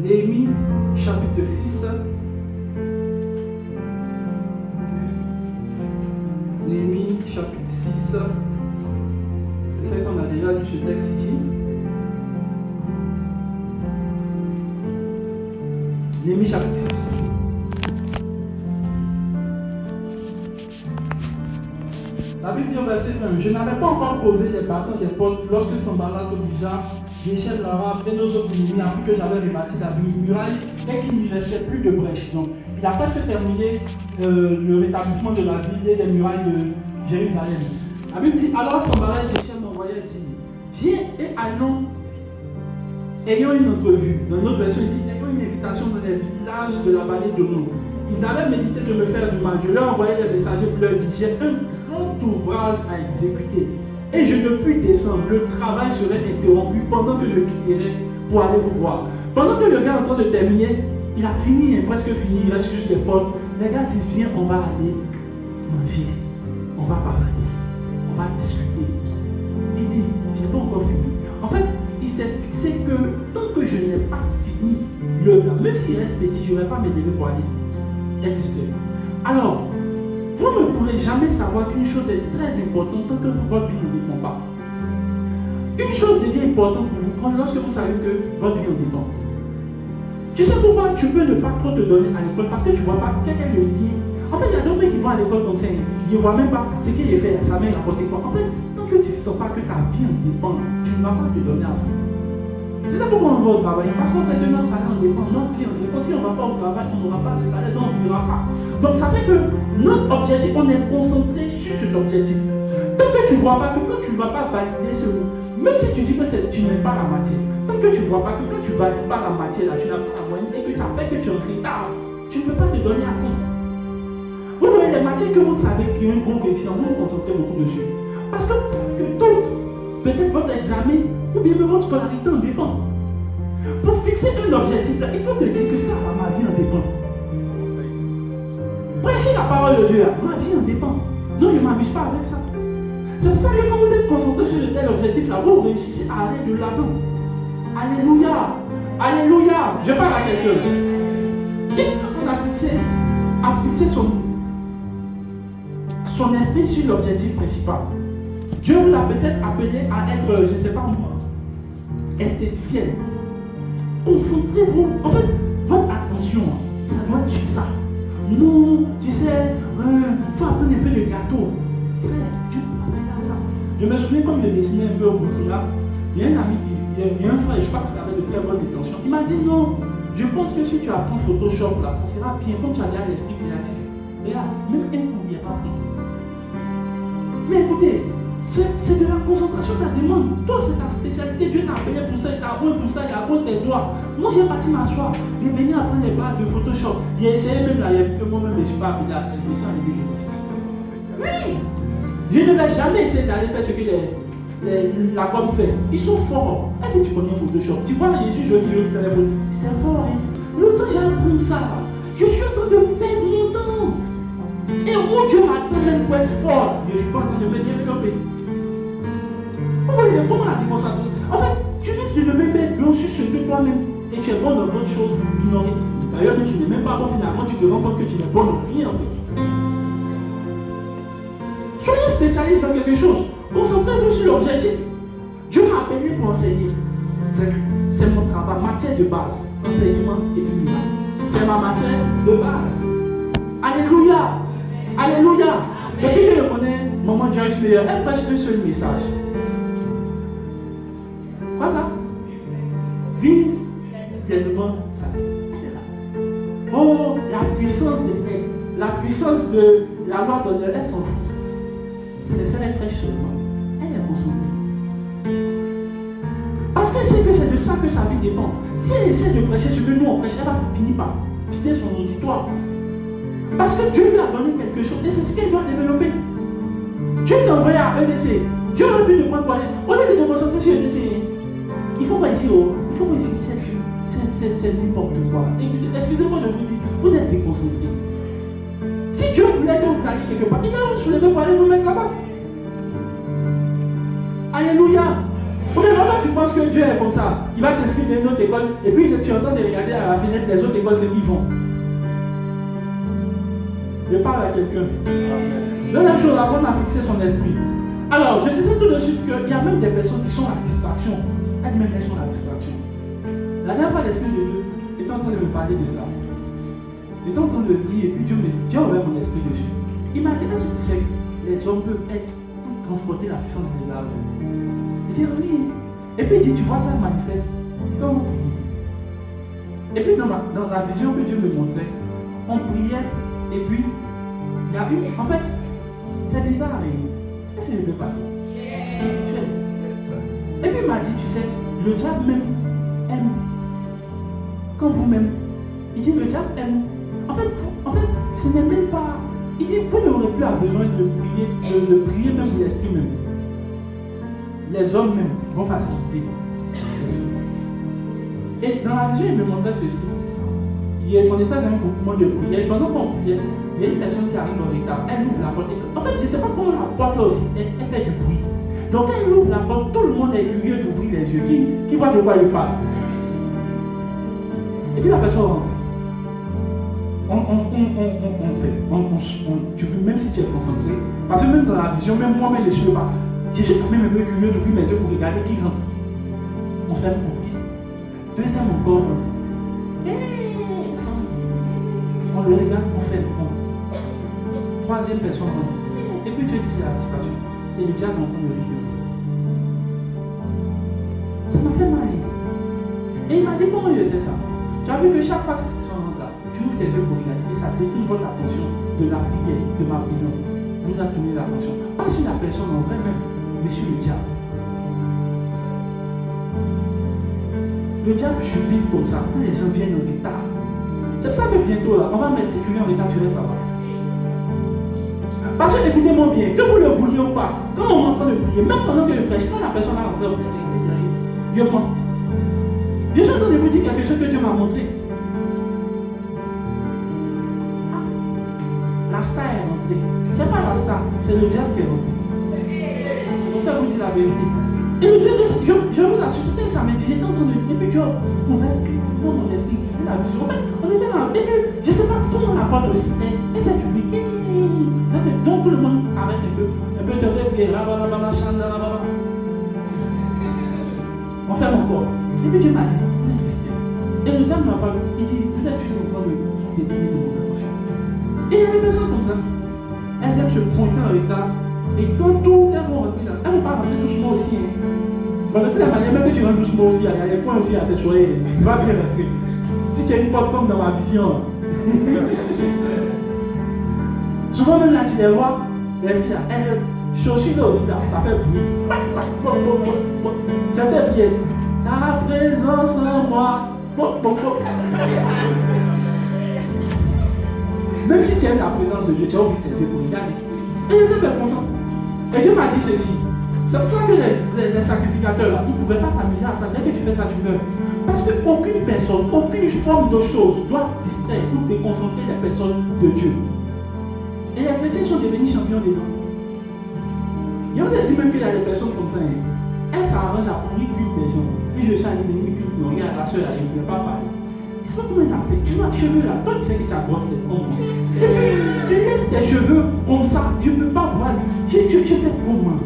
Néhémie chapitre 6. Néhémie chapitre 6. Je sais qu'on a déjà lu ce texte ici. Néhémie chapitre 6. La Bible dit au verset 1, je n'avais pas encore posé les bâtons des portes lorsque Sanballat obligea Geshem l'Arabe et nos autres ennemis appris que j'avais rebâti la muraille et qu'il n'y restait plus de brèche. Donc, il a presque terminé le rétablissement de la ville et des murailles de Jérusalem. La Bible dit, alors Sanballat et Geshem m'envoyaient dire, viens et allons, ayons une entrevue. Dans notre version, il dit, ayons une invitation dans les villages de la vallée de l'eau. Ils avaient médité de me faire du mal. Je leur envoyais des messagers pour leur dire, j'ai un grand ouvrage à exécuter. Et je ne puis descendre. Le travail serait interrompu pendant que je quitterais pour aller vous voir. Pendant que le gars est en train de terminer, il a fini, presque fini, il reste juste les portes. Les gars disent, viens, on va aller manger. On va parler. On va discuter. Il dit, j'ai pas encore fini. En fait, il s'est fixé que tant que je n'ai pas fini l'œuvre, même s'il reste petit, je ne vais pas m'aider pour aller exister. Alors, vous ne pourrez jamais savoir qu'une chose est très importante tant que votre vie ne dépend pas. Une chose devient importante pour vous lorsque vous savez que votre vie en dépend. Tu sais pourquoi tu peux ne pas trop te donner à l'école? Parce que tu ne vois pas quel est le lien. En fait, il y a d'autres mecs qui vont à l'école comme ça, ils ne voient même pas ce qu'il a fait, sa mère rapporté quoi. En fait, tant que tu ne sens pas que ta vie en dépend, tu ne vas pas te donner à fond. C'est ça pourquoi on va au travail. Parce qu'on sait que notre salaire en dépend, notre vie en dépend. Si on ne va pas au travail, on n'aura pas de salaire, donc on ne vivra pas. Donc ça fait que notre objectif, on est concentré sur cet objectif. Tant que tu ne vois pas, que quand tu ne vas pas valider ce mot, même si tu dis que tu n'aimes pas la matière, tant que tu ne vois pas que quand tu ne valides pas la matière, là, tu n'as pas la moyenne et que ça fait que tu es en retard, tu ne peux pas te donner à fond. Vous voyez les matières que vous savez qu'il y a un gros coefficient, vous vous concentrez beaucoup dessus. Parce que vous savez que d'autres, peut-être votre examen, ou bien même votre scolarité en dépend. Pour fixer un objectif, là, il faut te dire que ça, ma vie en dépend. Prêcher la parole de Dieu, là, ma vie en dépend. Non, je ne m'amuse pas avec ça. C'est pour ça que quand vous êtes concentré sur de tel objectif, là, vous réussissez à aller de l'avant. Alléluia. Alléluia. Je parle à quelqu'un. Et on a fixé son esprit sur l'objectif principal. Dieu vous a peut-être appelé à être, je ne sais pas moi, esthéticienne. Concentrez-vous. En fait, votre attention, ça doit être sur ça. Non, tu sais, il faut apprendre un peu de gâteau. Frère, Dieu ne peut pas faire ça. Je me souviens comme je dessinais un peu au Burkina, il y a un ami, il y a un frère, je crois qu'il avait de très bonnes intentions. Il m'a dit non, je pense que si tu apprends Photoshop là, ça sera bien, comme tu as déjà l'esprit créatif. Et là, même un coup, il n'y a pas pris. Mais écoutez, c'est de la concentration, ça demande. Toi, c'est ta spécialité. Dieu t'a appelé pour ça, il t'a appris pour ça, il a appris tes doigts. Moi, j'ai parti m'asseoir et venir apprendre les bases de Photoshop. J'ai essayé même là, que moi-même, je ne suis pas appelé à ça. Je me suis arrivé. Oui! Je ne vais jamais essayer d'aller faire ce que la com fait. Ils sont forts. Est-ce que tu connais Photoshop? Tu vois, Jésus joli dans les photos. C'est fort, hein? Longtemps, j'ai appris ça. Je suis en train de perdre mon temps. Et où Dieu m'attend même pour être fort, je ne suis pas en train de me développer. Vous voyez comment la démonstration? En fait, tu risques de ne même être bon sur ce que toi-même et tu es bon dans d'autres choses qui n'ont rien. D'ailleurs, tu n'es même pas bon finalement, tu te rends compte que tu n'es bon en rien en fait. Soyez spécialiste dans quelque chose. Concentrez-vous sur l'objectif. Dieu m'a appelé pour enseigner. C'est mon travail, matière de base. Enseignement et biblique. C'est ma matière de base. Alléluia. Alléluia. Depuis que je connais Maman Joyce Meyer, elle prêche un seul message. Quoi ça? Vive pleinement ça. Elle est là. Oh, la puissance des règles, la puissance de la loi d'honneur, elle s'en fout. C'est ça, elle prêche seulement. Elle est concentrée. Parce qu'elle sait que c'est de ça que sa vie dépend. Si elle essaie de prêcher ce que nous on prêche, elle va finir par vider son auditoire. Parce que Dieu lui a donné quelque chose et c'est ce qu'elle doit développer. Dieu t'a envoyé à EDC. Dieu aurait pu te prendre pour aller. Au lieu de te concentrer sur EDC, il faut pas ici, il faut pas ici c'est n'importe quoi. Excusez-moi de vous dire, vous êtes déconcentrés. Si Dieu voulait que vous alliez quelque part, il va vous soulever pour aller vous mettre là-bas. Alléluia. Ou bien maintenant tu penses que Dieu est comme ça. Il va t'inscrire dans une autre école et puis tu entends de regarder à la fenêtre des autres écoles ceux qui vont. Je parle à quelqu'un. Deuxième chose, apprendre à fixer son esprit. Alors, je disais tout de suite qu'il y a même des personnes qui sont la distraction. Elles-mêmes, elles sont la distraction. La dernière fois, l'Esprit de Dieu était en train de me parler de cela. J'étais en train de prier et puis Dieu a ouvert mon esprit dessus. Il m'a dit, est-ce que tu sais que les hommes peuvent être transporter la puissance de l'égard de Dieu? Il dit, oui. Et puis il dit, tu vois, ça manifeste quand on prie. Et puis dans la vision que Dieu me montrait, on priait et puis il y a eu, en fait, c'est bizarre. Qu'est-ce que je ne peux pas faire? Et puis il m'a dit, tu sais, le diable même aime. Quand vous-même, il dit, le diable aime. En fait, ce n'est même pas. Il dit, vous n'aurez plus besoin de prier même pour l'esprit même. Les hommes même vont faciliter. Et dans la vision, il me montrait ceci. On était dans un groupement de prière. Pendant qu'on priait, il y a une personne qui arrive en retard. Elle ouvre la porte. En fait, je ne sais pas comment la porte là aussi, elle fait du bruit. Donc quand elle ouvre la porte, tout le monde est curieux d'ouvrir les yeux. Qui voit de quoi il parle? Et puis la personne rentre. Tu veux, même si tu es concentré, parce que même dans la vision, même moi-même, je ne suis pas. Je suis quand même un peu curieux d'ouvrir mes yeux pour regarder qui rentre. On fait le bruit. Deuxième encore rentre. On le regarde, on fait le bruit. Troisième personne rentre. Et puis Dieu dit c'est la distraction. Et le diable est en train de rire. Ça m'a fait mal. Et il m'a dit comment je sais ça? Tu as vu que chaque fois que cette personne rentre là, tu ouvres tes yeux pour regarder et ça détourne votre attention de la prière, de ma présence. Vous a tourné l'attention. Pas sur la personne en vrai même, mais sur le diable. Le diable jubile comme ça quand les gens viennent en retard. C'est pour ça que bientôt là, on va mettre, si tu viens en retard, tu restes là-bas. Parce que écoutez-moi bien, que vous le vouliez ou pas, quand on est en train de prier, même pendant que je prêche, quand la personne va rentrer, Dieu moi. Je suis en train de vous dire quelque chose que Dieu m'a montré. La star est rentrée. C'est pas la star, c'est le diable qui est rentré. Je vais vous dire la vérité. Et le Dieu, je vous assure, c'était un samedi, j'étais en train de dire, et puis Dieu ouvert mon esprit, la vision. En fait, on était là, et puis, je ne sais pas, tout le monde apporte aussi, et fait du bruit. Donc tout le monde arrête un peu, tu entends prier, on fait encore. Et puis Dieu m'a dit, vous êtes discret. Et le diable m'a parlé, il dit, vous êtes juste en train de détourner de mon attention. Et il y a des personnes comme ça, elles aiment se pointer en retard. Et quand tout elles vont rentrer là, elles ne vont pas rentrer doucement aussi. Bon, de toute la manière, même que tu rentres doucement aussi, il y a des points aussi à s'assurer, tu vas bien rentrer. Si tu as une porte comme dans ma vision, souvent même là, tu les vois, les filles, elles chaussures là aussi, là, ça fait bruit. Tu entends bien, ta présence en moi. Même si tu aimes la présence de Dieu, tu as oublié tes yeux pour regarder. Et je suis content. Et Dieu m'a dit ceci. C'est pour ça que les sacrificateurs là, ils ne pouvaient pas s'amuser à ça. Dès que tu fais ça, tu meurs. Parce qu'aucune personne, aucune forme de chose doit distraire ou déconcentrer les personnes de Dieu. Et les chrétiens sont devenus champions dedans. Je vous ai dit même qu'il y a des personnes comme ça. Elles s'arrangent à pourrir culte des gens. Et je suis allé dans une culte, non, regarde la soeur là, je ne voulais pas parler. Je ne sais pas comment elle a fait. Tu vois, cheveux là, toi tu sais que tu as brossé tête comme moi. Et puis, tu laisses tes cheveux comme ça, je ne peux pas voir. Tu fais comment?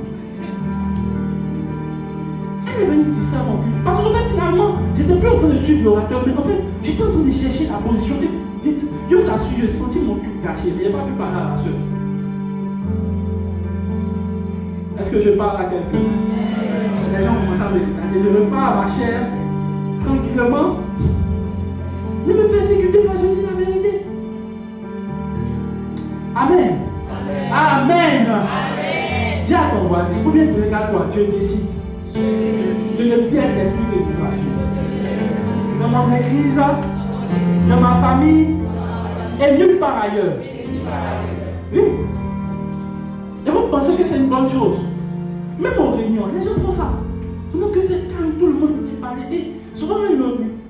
Elle est venue distraire mon culte. Parce qu'en fait, finalement, je n'étais plus en train de suivre l'orateur, mais en fait, j'étais en train de chercher la position. Je vous assure, j'ai senti mon culte caché, mais je n'ai pas pu parler à la soeur. Est-ce que je parle à quelqu'un? Les gens commencent à me regarder. Je ne parle à ma chair, tranquillement. Ne me persécutez pas, je dis la vérité. Amen. Amen. Amen. Dis à ton voisin, ou bien tu regardes toi, Dieu décide. Je ne viens d'esprit de distraction. Dans mon église, dans ma famille, et nulle part ailleurs. Oui. Et vous pensez que c'est une bonne chose? Même en réunion, les gens font ça. Donc que c'est calme, tout le monde est parlé. Et souvent même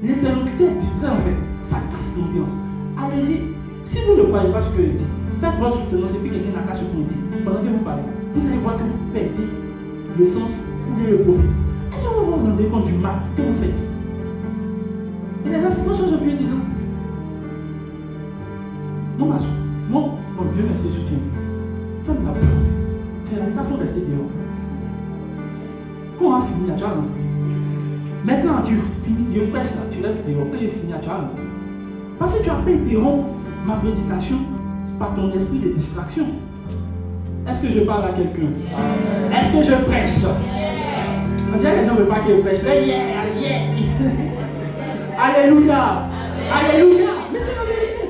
l'interlocuteur est distrait en fait. Ça casse l'ambiance. Allez-y. Si vous ne croyez pas ce que je dis, faites votre soutenance et puis quelqu'un n'a qu'à se pointer. Pendant que vous parlez, vous allez voir que vous perdez le sens ou bien le profit. Est-ce que vous vous rendez compte du mal que vous faites? Et les Africains sont oubliés dedans. Non, ma soeur. Bon, Dieu merci, je soutiens. Faites la pause. Il faut rester dehors. Quand on a fini, tu as rentré. Maintenant, tu finis, je prêche là, tu restes dehors. Quand il finit, tu as rentré. Parce que tu n'as pas interrompu ma prédication par ton esprit de distraction. Est-ce que je parle à quelqu'un? Est-ce que je prêche? On dirait que les gens ne veulent pas que je prêche. Alléluia! Alléluia! Mais c'est la vérité.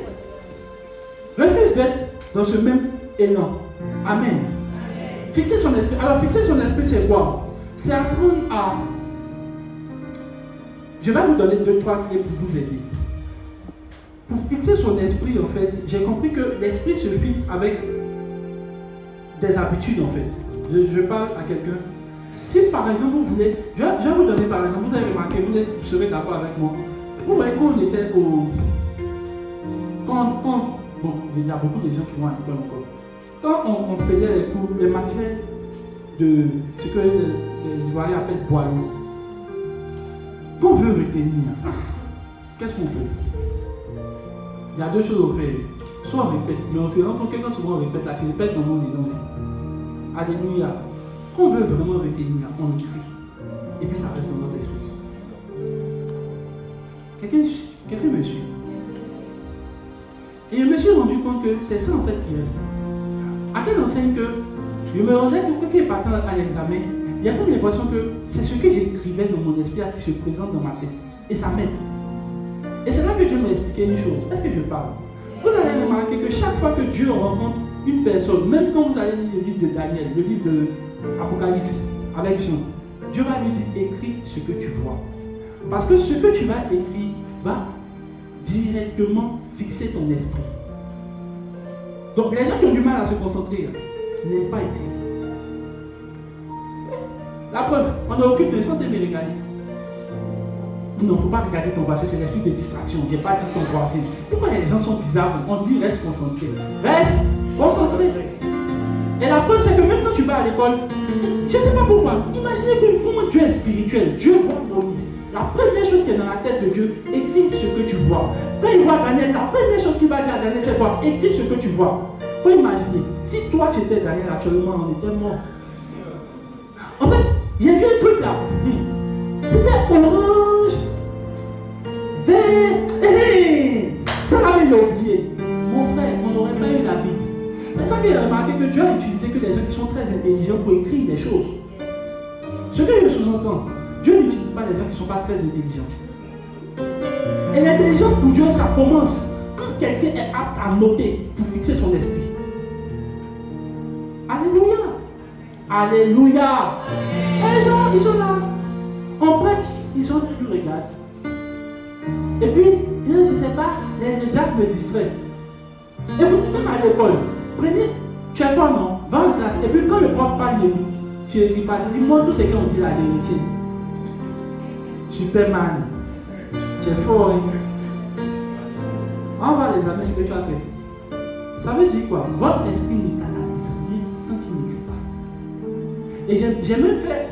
Refuse d'être dans ce même élan. Amen. Fixer son esprit. Alors, fixer son esprit, c'est quoi? C'est apprendre à. Je vais vous donner 2-3 clés pour vous aider. Pour fixer son esprit, en fait, j'ai compris que l'esprit se fixe avec des habitudes, en fait. Je parle à quelqu'un. Si par exemple vous voulez, je vais vous donner par exemple, vous avez remarqué, vous serez d'accord avec moi. Vous voyez quand on était au. Bon, il y a beaucoup de gens qui vont à l'école encore. Quand on faisait les cours, les matières de ce que les Ivoiriens appellent boyau, qu'on veut retenir, qu'est-ce qu'on fait? Il y a deux choses à faire. Soit on répète, mais on se rend compte que quand souvent on répète, là, tu répètes ton nom dedans aussi. Alléluia. Quand on veut vraiment retenir, on écrit. Et puis ça reste dans notre esprit. Quelqu'un me suit. Et je me suis rendu compte que c'est ça en fait qui reste. À telle enseigne que je me rendais compte que quand il partait à l'examen, il y a comme l'impression que c'est ce que j'écrivais dans mon esprit qui se présente dans ma tête. Et ça m'aide. Et c'est là que Dieu m'a expliqué une chose. Est-ce que je parle? Vous allez remarquer que chaque fois que Dieu rencontre une personne, même quand vous allez lire le livre de Daniel, le livre de Apocalypse avec Jean, Dieu va lui dire écris ce que tu vois. Parce que ce que tu vas écrire va directement fixer ton esprit. Donc les gens qui ont du mal à se concentrer n'aiment pas écrire. La preuve, on a aucune de santé mais regarder. Non, il ne faut pas regarder ton passé, c'est l'esprit de distraction. Je n'ai pas dit ton passé. Pourquoi les gens sont bizarres? On dit reste concentré. Reste concentré. Et la preuve, c'est que même quand tu vas à l'école, je ne sais pas pourquoi, imaginez comment Dieu est spirituel. Dieu voit Moïse. La première chose qui est dans la tête de Dieu, écris ce que tu vois. Quand il voit Daniel, la première chose qu'il va dire à Daniel, c'est quoi? Écris ce que tu vois. Il faut imaginer, si toi tu étais Daniel actuellement, on était mort. En fait, j'ai vu un truc là. C'était orange, vert. Ça l'avait oublié. Mon frère, on n'aurait pas eu la Bible. C'est pour ça qu'il a remarqué que Dieu a utilisé que les gens qui sont très intelligents pour écrire des choses. Ce que je sous-entends, Dieu n'utilise pas les gens qui ne sont pas très intelligents. Et l'intelligence pour Dieu, ça commence quand quelqu'un est apte à noter pour fixer son esprit. Alléluia. Alléluia. Les gens, ils sont là. On prête, ils sont plus regardent. Et puis, je ne sais pas, les diable me distrait. Et vous, même à l'école, prenez, tu es fort, non? Va en classe. Et puis, quand le prof parle de lui, tu écris pas, tu dis, moi, tout ce qu'on dit là, l'héritier. Superman. Tu es fort, hein? On va les amener ce que tu as fait. Ça veut dire quoi? Votre esprit n'est canalise rien quand il n'écrit pas. Et j'ai même fait.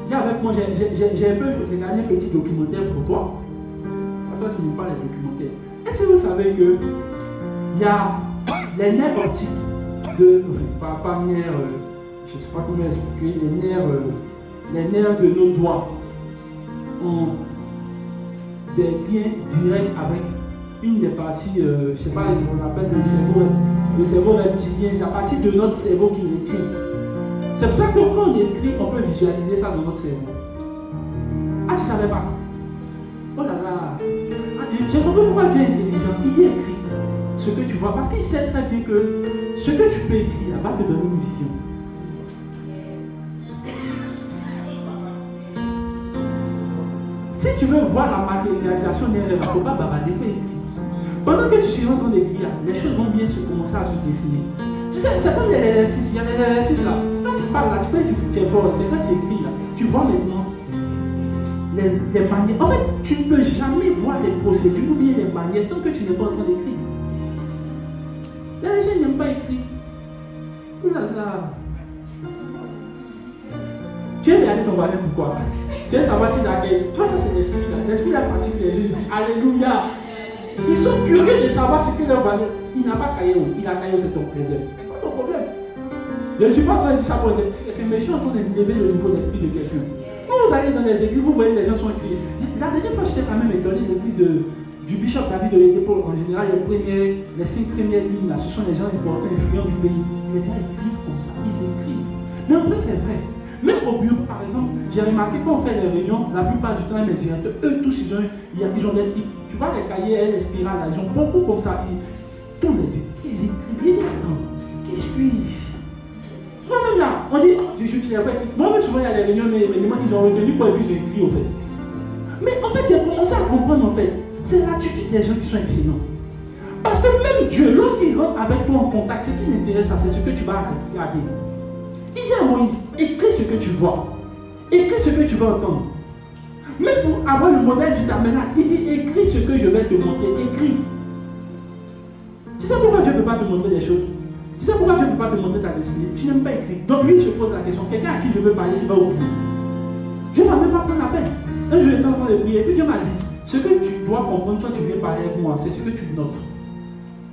Avec moi, j'ai un peu regardé un petit documentaire pour toi. Toi, tu n'aimes pas les documentaires. Est-ce que vous savez que il y a les nerfs optiques de. Pas nerfs, je ne sais pas comment expliquer, les nerfs de nos doigts ont des liens directs avec une des parties, je ne sais pas, on appelle le cerveau reptilien, la partie de notre cerveau qui retient. C'est pour ça que quand on écrit, on peut visualiser ça dans notre cerveau. Ah, tu ne savais pas? Oh là là! J'ai compris pourquoi Dieu est intelligent. Il écrit ce que tu vois. Parce qu'il sait très bien que ce que tu peux écrire va te donner une vision. Si tu veux voir la matérialisation des rêves, il ne faut pas bavarder, il faut écrire. Pendant que tu suis en train d'écrire, les choses vont bien commencer à se dessiner. Tu sais, c'est comme l'exercice, il y a des exercices là. Quand tu parles là, tu peux être du fort, c'est quand tu écris là. Tu vois maintenant les manières. En fait, tu ne peux jamais voir les procédures ou bien les manières tant que tu n'es pas en train d'écrire. Là, les gens n'aiment pas écrire. Oh là là. Tu es regardé ton voisin pourquoi? Tu veux savoir s'il accueille. Tu vois, ça c'est l'esprit là. L'esprit là fatigue les gens ici. Alléluia. Ils sont curieux de savoir ce que leur voisin. Il n'a pas caillé, il a caillé, c'est ton problème. C'est pas ton problème. Je ne suis pas en train de dire ça pour quelqu'un, mais je suis en train de lever le niveau d'esprit de quelqu'un. Quand vous allez dans les églises, vous voyez les gens sont écrits. La dernière fois, j'étais quand même étonné de l'église du Bishop David de l'Épaule. En général, les 5 premières lignes, là, ce sont les gens importants, influents du pays. Les gars écrivent comme ça, ils écrivent. Mais en fait, c'est vrai. Même au bureau, par exemple, j'ai remarqué quand on fait des réunions, la plupart du temps, les directeurs, eux tous, ils ont des. Tu vois, les cahiers, les spirales, là, ils ont beaucoup comme ça. Tous les deux, ils écrivent. Ils disent, attends, qui suis-je? Moi-même là, on dit, je ne pas écrit. Moi-même, souvent, il y a des réunions, mais les gens, ils ont retenu quoi, et puis j'ai écrit, au fait. Mais en fait, j'ai commencé à comprendre, en fait, c'est l'attitude des gens qui sont excellents. Parce que même Dieu, lorsqu'il rentre avec toi en contact, ce qui l'intéresse, c'est ce que tu vas regarder. Il dit à Moïse, écris ce que tu vois. Écris ce que tu vas entendre. Même pour avoir le modèle du tabernacle, il dit, écris ce que je vais te montrer. Écris. Tu sais pourquoi Dieu ne peut pas te montrer des choses? Tu sais pourquoi Dieu ne peut pas te montrer ta destinée? Tu n'aimes pas écrire. Donc lui, il se pose la question, quelqu'un à qui je veux parler, qui va oublier. Dieu ne va même pas prendre la peine. Un jour, j'étais en train de prier, et puis Dieu m'a dit, ce que tu dois comprendre quand tu viens parler avec moi, c'est ce que tu notes.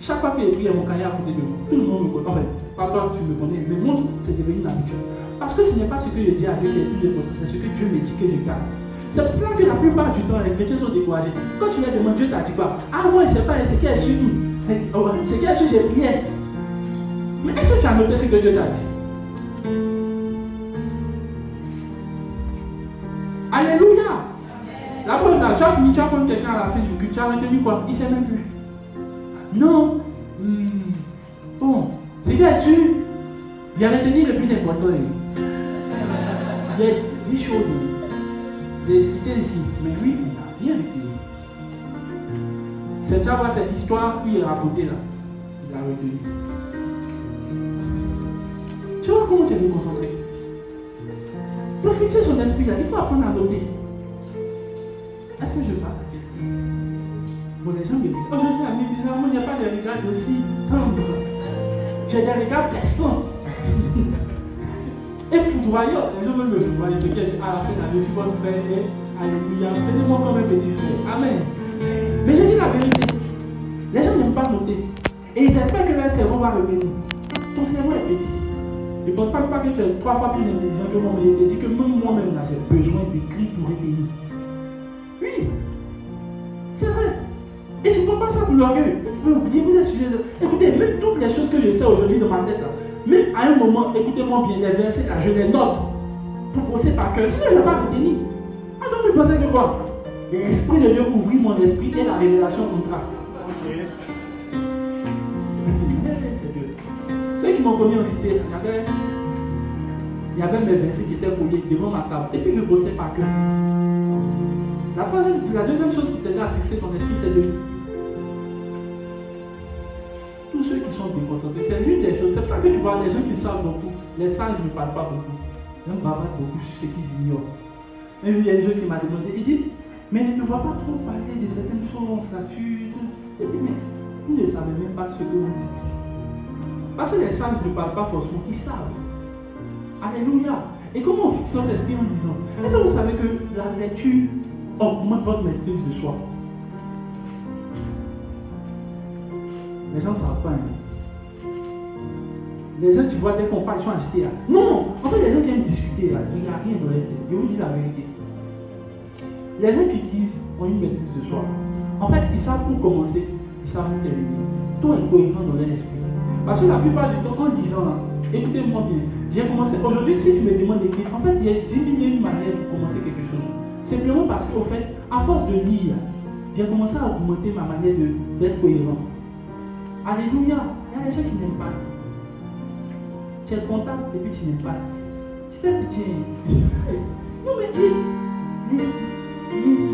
Chaque fois qu'il écrit mon cahier à côté de moi, tout le monde me connaît. En fait, pas toi, tu me connais, mais montre, c'est devenu une habitude. Parce que ce n'est pas ce que je dis à Dieu qui est plus important, c'est ce que Dieu me dit que je garde. C'est pour ça que la plupart du temps, les chrétiens sont découragés. Quand tu leur demandes, Dieu t'a dit quoi? Ah, moi, c'est pas ce qui est sur nous. C'est qui est sur j'ai prié. Mais est-ce que tu as noté ce que Dieu t'a dit? Alléluia! La preuve là, tu as fini, tu as prendre quelqu'un à la fin du culte, tu as retenu quoi? Il ne sait même plus. Non. Bon, c'est bien sûr. Il a retenu le plus important. Il y a 10 choses. Il est cité ici. Mais lui, il n'a rien retenu. C'est déjà cette histoire qu'il a racontée là. Il a retenu. Tu vois comment tu es déconcentré? Pour fixer son esprit là, il faut apprendre à noter. Est-ce que je parle? Bon, les gens me disent, aujourd'hui, bizarrement, il n'y a pas de regards aussi tendres. J'ai des regards plaisants. Et foudroyants. Les gens veulent me foudroyer. C'est qu'à la fin, je suis votre frère. Alléluia. Prenez-moi comme un petit frère. Amen. Mais je dis la vérité. Les gens n'aiment pas noter. Et ils espèrent que leur cerveau va revenir. Ton cerveau est petit. Ne pense pas que tu es 3 fois plus intelligent que moi, mais je te dis que même moi-même, là, j'ai besoin d'écrire pour retenir. Oui. C'est vrai. Et je ne prends pas ça pour l'orgueil. Vous pouvez oublier, vous êtes sujet de... Écoutez, même toutes les choses que je sais aujourd'hui dans ma tête, là, même à un moment, écoutez-moi bien, les versets là, je les note pour bosser par cœur. Sinon, je ne vais pas retenir. Ah donc, vous pensez que quoi? L'Esprit de Dieu ouvrit mon esprit et la révélation contrat. Ok. C'est Dieu. Ceux qui m'ont connu en cité, il y avait mes versets qui étaient collés devant ma table. Et puis, je bossais par cœur. La deuxième chose pour t'aider à fixer ton esprit, c'est de... Tous ceux qui sont déconcentrés, c'est l'une des choses. C'est pour ça que tu vois les gens qui savent beaucoup. Les sages ne parlent pas beaucoup. Ils ne bavardent beaucoup sur ce qu'ils ignorent. Même il y a des gens qui m'ont demandé, ils disent, mais tu ne vois pas trop parler de certaines choses, statut. Et puis, mais vous ne savez même pas ce que vous dites. Parce que les sages ne parlent pas forcément, ils savent. Alléluia. Et comment on fixe notre esprit en disant, est-ce que vous savez que la lecture augmente votre maîtrise de soi? Les gens ne savent pas. Hein. Les gens, tu vois, dès qu'on parle, ils sont agités là. Non! En fait, les gens qui aiment discuter là, il n'y a rien dans leur tête. Je vous dis la vérité. Les gens qui disent ont une maîtrise de soi. En fait, ils savent où commencer, ils savent où terminer. Tout est cohérent dans leur esprit. Parce que la plupart du temps, en disant là, écoutez-moi bien, j'ai commencé. Aujourd'hui, si tu me demandes d'écrire, en fait, il y a 10 000 une manière de commencer quelque chose. Simplement parce qu'au fait, à force de lire, j'ai commencé à augmenter ma manière d'être cohérent. Alléluia. Il y a des gens qui n'aiment pas. Tu es comptable et puis tu n'aimes pas. Tu fais pitié. Non mais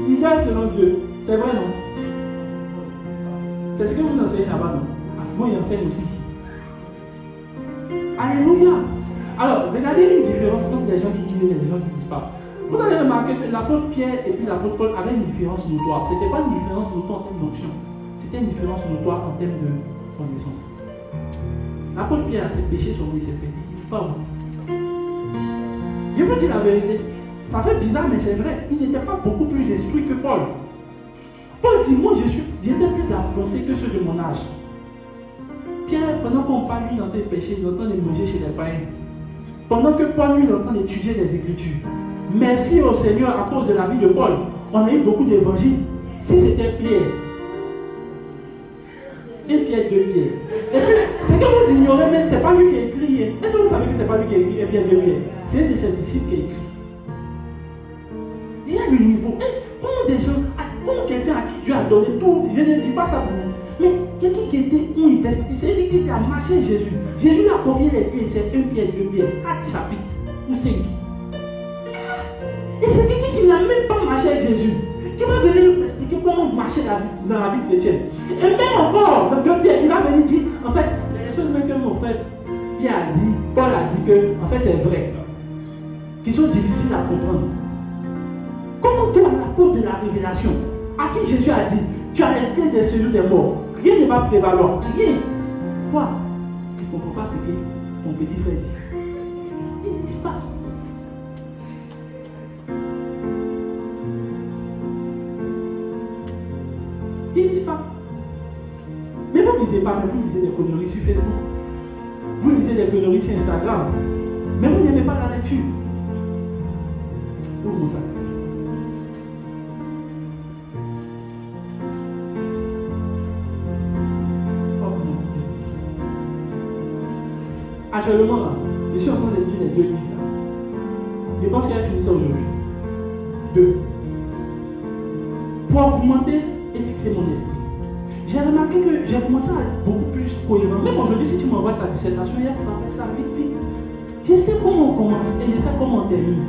l'idéal selon Dieu, c'est vrai non? C'est ce que vous enseignez là-bas non? Ah, moi j'enseigne aussi ici. Alléluia. Alors, regardez une différence entre les gens qui disent et les gens qui ne disent pas. Vous avez remarqué que l'apôtre Pierre et puis l'apôtre Paul avaient une différence notoire. Ce n'était pas une différence notoire en termes d'onction. C'était une différence notoire en termes de connaissance. L'apôtre Pierre s'est péché sur lui, il s'est fait dire, pas vous. Je vous dis la vérité. Ça fait bizarre, mais c'est vrai. Il n'était pas beaucoup plus instruit que Paul. Paul dit, moi j'étais plus avancé que ceux de mon âge. Pierre, pendant qu'on parle lui dans tes péchés, il entend les manger chez les païens. Pendant que Paul lui il entend étudier les Écritures. Merci au Seigneur à cause de la vie de Paul. On a eu beaucoup d'évangiles. Si c'était Pierre, et Pierre de Pierre. Et puis, c'est que vous ignorez, mais ce n'est pas lui qui a écrit. Est-ce que vous savez que ce n'est pas lui qui a écrit et Pierre de Pierre? C'est un de ses disciples qui a écrit. Il y a le niveau. Comment des gens, comment quelqu'un à qui Dieu a donné tout, je ne dis pas ça pour vous, mais quelqu'un qui était investi, c'est-à-dire qu'il a marché Jésus. Jésus lui a confié les pieds, c'est 1 Pierre, 2 Pierre, 4 chapitres ou 5. Et c'est quelqu'un qui n'a même pas marché avec Jésus, qui va venir nous expliquer comment marcher dans la vie chrétienne. Et même encore, dans 2 Pierre, il va venir dire, en fait, il y a des choses même que mon frère Pierre a dit, Paul a dit que, en fait, c'est vrai, qui sont difficiles à comprendre. Comment toi, l'apôtre de la révélation, à qui Jésus a dit, tu as les clés des cellules des morts, rien ne va prévaloir, rien. Quoi? Tu ne comprends pas ce que ton petit frère dit. Il ne dit pas. Ils ne lisent pas. Mais vous ne lisez pas, mais vous lisez des conneries sur Facebook. Vous lisez des conneries sur Instagram. Mais vous n'aimez pas la lecture. Où mon sac? Oh mon Dieu. Actuellement, là, je suis en train d'étudier les 2 livres. Là. Je pense qu'il a fini ça aujourd'hui. 2. Pour augmenter et fixer mon esprit. J'ai remarqué que j'ai commencé à être beaucoup plus cohérent. Même aujourd'hui, si tu m'envoies ta dissertation, il faut faire ça vite, vite. Je sais comment on commence et je sais comment on termine.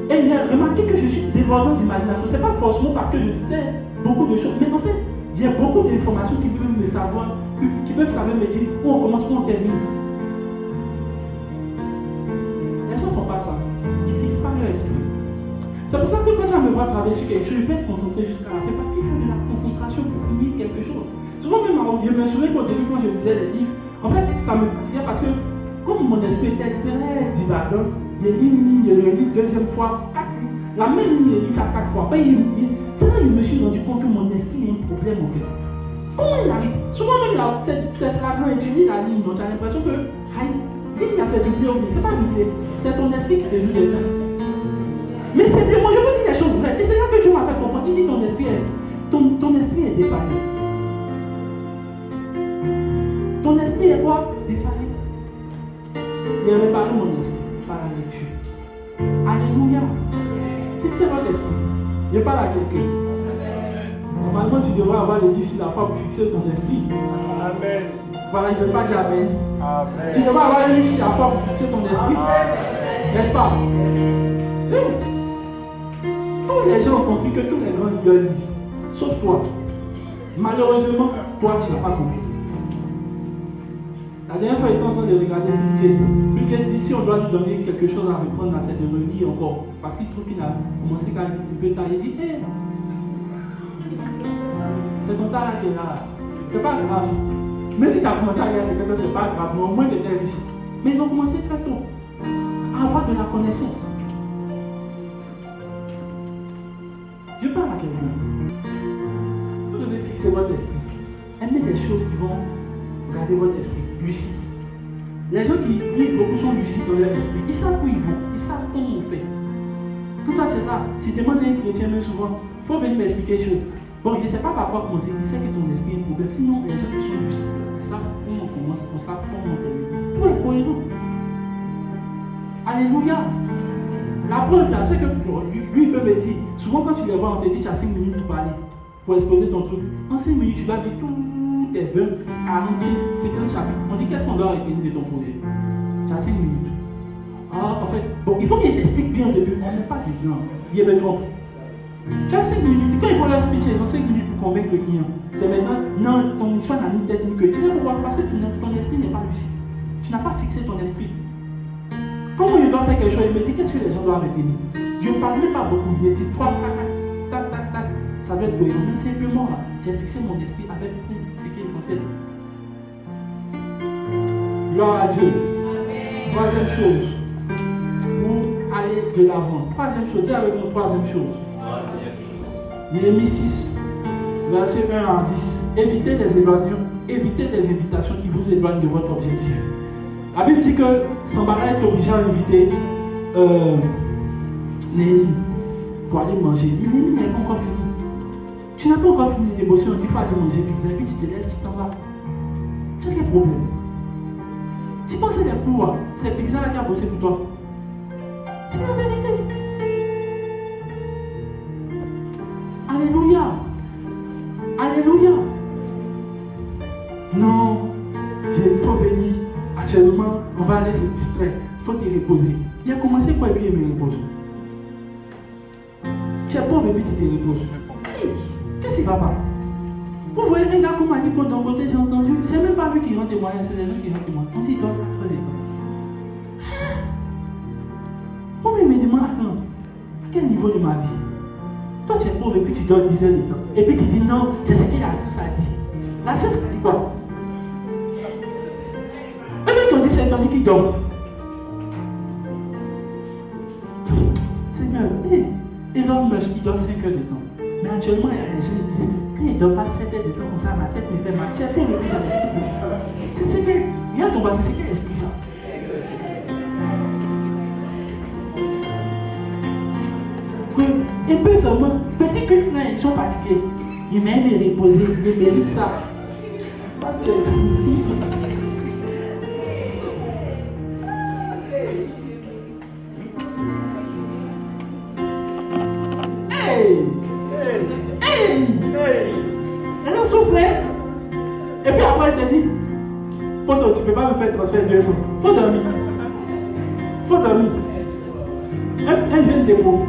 Et j'ai remarqué que je suis débordant d'imagination. Ce n'est pas forcément parce que je sais beaucoup de choses, mais en fait, il y a beaucoup d'informations qui peuvent me savoir, qui peuvent savoir me dire où on commence, où on termine. Les gens ne font pas ça. Ils ne fixent pas leur esprit. C'est pour ça que quand tu vas me voir travailler sur quelque chose, je peux être concentré jusqu'à la fin parce qu'il faut de la concentration pour finir quelque chose. Souvent même, je me souviens qu'au début, quand je lisais les livres, en fait, ça me fatiguait parce que comme mon esprit était très divagant, il lit une ligne, je le lis deuxième fois, 4 lignes. La même ligne, je lis ça 4 fois. C'est là que je me suis rendu compte que mon esprit a un problème en fait. Comment il arrive? Souvent même là, c'est flagrant et tu lis la ligne, tu as l'impression que ligne, c'est doublé ou c'est pas doublé. C'est ton esprit qui te joue des mains. Mais c'est bien, moi je vous dis des choses vraies. Et c'est là que Dieu m'a fait comprendre. Il dit ton esprit est défaillant. Ton esprit est quoi? Défaillant. Il a réparé mon esprit par la lecture. Alléluia. Fixez votre esprit. Je parle à quelqu'un. Normalement, tu devrais avoir le livre sur la foi pour fixer ton esprit. Amen. Voilà, je ne veux pas dire amen. Amen. Tu devrais avoir le livre sur la foi pour fixer ton esprit. N'est-ce pas? Oui. Tous les gens ont compris que tous les grands leaders lisent, sauf toi. Malheureusement, toi, tu n'as pas compris. La dernière fois, j'étais en train de regarder Bill Gates. Bill Gates dit si on doit lui donner quelque chose à reprendre, c'est de relire encore. Parce qu'il trouve qu'il a commencé à lire un peu tard. Il dit hey, c'est ton talent qui est là. C'est pas grave. Mais si tu as commencé à lire, c'est que c'est pas grave. Mais au moins, tu étais riche. Mais ils ont commencé très tôt à avoir de la connaissance. Je parle à quelqu'un. Vous devez fixer votre esprit. Aimez les choses qui vont garder votre esprit lucide. Les gens qui lisent beaucoup sont lucides dans leur esprit. Ils savent où ils vont. Ils savent comment on fait. Pour toi, tu es là. Tu demandes à un chrétien, mais souvent, il faut venir m'expliquer quelque chose. Bon, je ne sais pas par quoi commencer. Il sait que ton esprit est un problème. Sinon, les gens qui sont lucides, ils savent comment on commence, ils savent comment on termine. Tout est cohérent. Alléluia. La preuve là, c'est que lui, il peut me dire, souvent quand tu les vois, on te dit tu as 5 minutes pour parler, pour exposer ton truc. En 5 minutes, tu vas dire tous tes 20, 46, 50 chapitres. On dit qu'est-ce qu'on doit retenir de ton projet? Tu as 5 minutes. Ah, en fait, bon, il faut qu'il t'explique bien au début. On n'est pas des blancs. Il me trompe. Tu as 5 minutes. Quand ils font leur speech, ils ont 5 minutes pour convaincre le client. C'est maintenant, non, ton histoire n'a ni tête ni queue. Tu sais pourquoi? Parce que ton esprit n'est pas lucide. Tu n'as pas fixé ton esprit. Comment je dois faire quelque chose? Il me dit qu'est-ce que les gens doivent retenir? Je ne parle même pas beaucoup. Il dit 3, 4, tac, tac, tac. Ça va être cohérent. Mais simplement, là, j'ai fixé mon esprit avec ce qui est essentiel. Gloire à Dieu. Troisième chose. Pour aller de l'avant. Troisième chose. Dis avec nous, troisième chose. Néhémie 6, verset 1 à 10. Évitez des invitations qui vous éloignent de votre objectif. La Bible dit que Sambara est obligé à inviter Néhémie pour aller manger. Mais Néhémie n'est pas encore fini. Tu n'as pas encore fini l'émotion, il faut aller manger pizza, et puis tu te lèves, tu t'en vas. Tu as quel problème? Tu penses que c'est quoi? C'est pizza là qui a bossé pour toi. C'est la vérité. Alléluia. Alléluia. Non, il faut venir. Actuellement, on va aller se distraire. Il faut te reposer. Il a commencé quoi et puis il me repose. Tu es pauvre et puis tu te reposes. Hey, qu'est-ce qui va pas? Vous voyez un gars comme m'a dit que d'un côté j'ai entendu. C'est même pas lui qui rend témoignage, c'est les gens qui rendent témoignage. On dit qu'il doit 4 heures de temps. Moi, il me demande, attends, à quel niveau de ma vie? Toi, tu es pauvre et puis tu dors 10 heures de temps. Et puis tu dis non, c'est ce que la science a dit. La science a dit quoi? Eux qui ont dit c'est un qui dort. Seigneur, Elon Musk, il dort 5 heures de temps. Mais actuellement, il y a des gens qui disent quand il ne dort pas 7 heures de temps comme ça, ma tête me fait mal. Tu es pauvre et puis tu as des trucs. C'est quel. Regarde ton passé, c'est quel esprit ça? Un peu seulement, petit culte, ils sont fatigués. Ils m'aiment reposer, ils méritent ça. Elle a soufflé. Et puis après, elle te dit, Poto, tu ne peux pas me faire transfert de son. Faut dormir. Faut dormir. Elle vient de dépôt.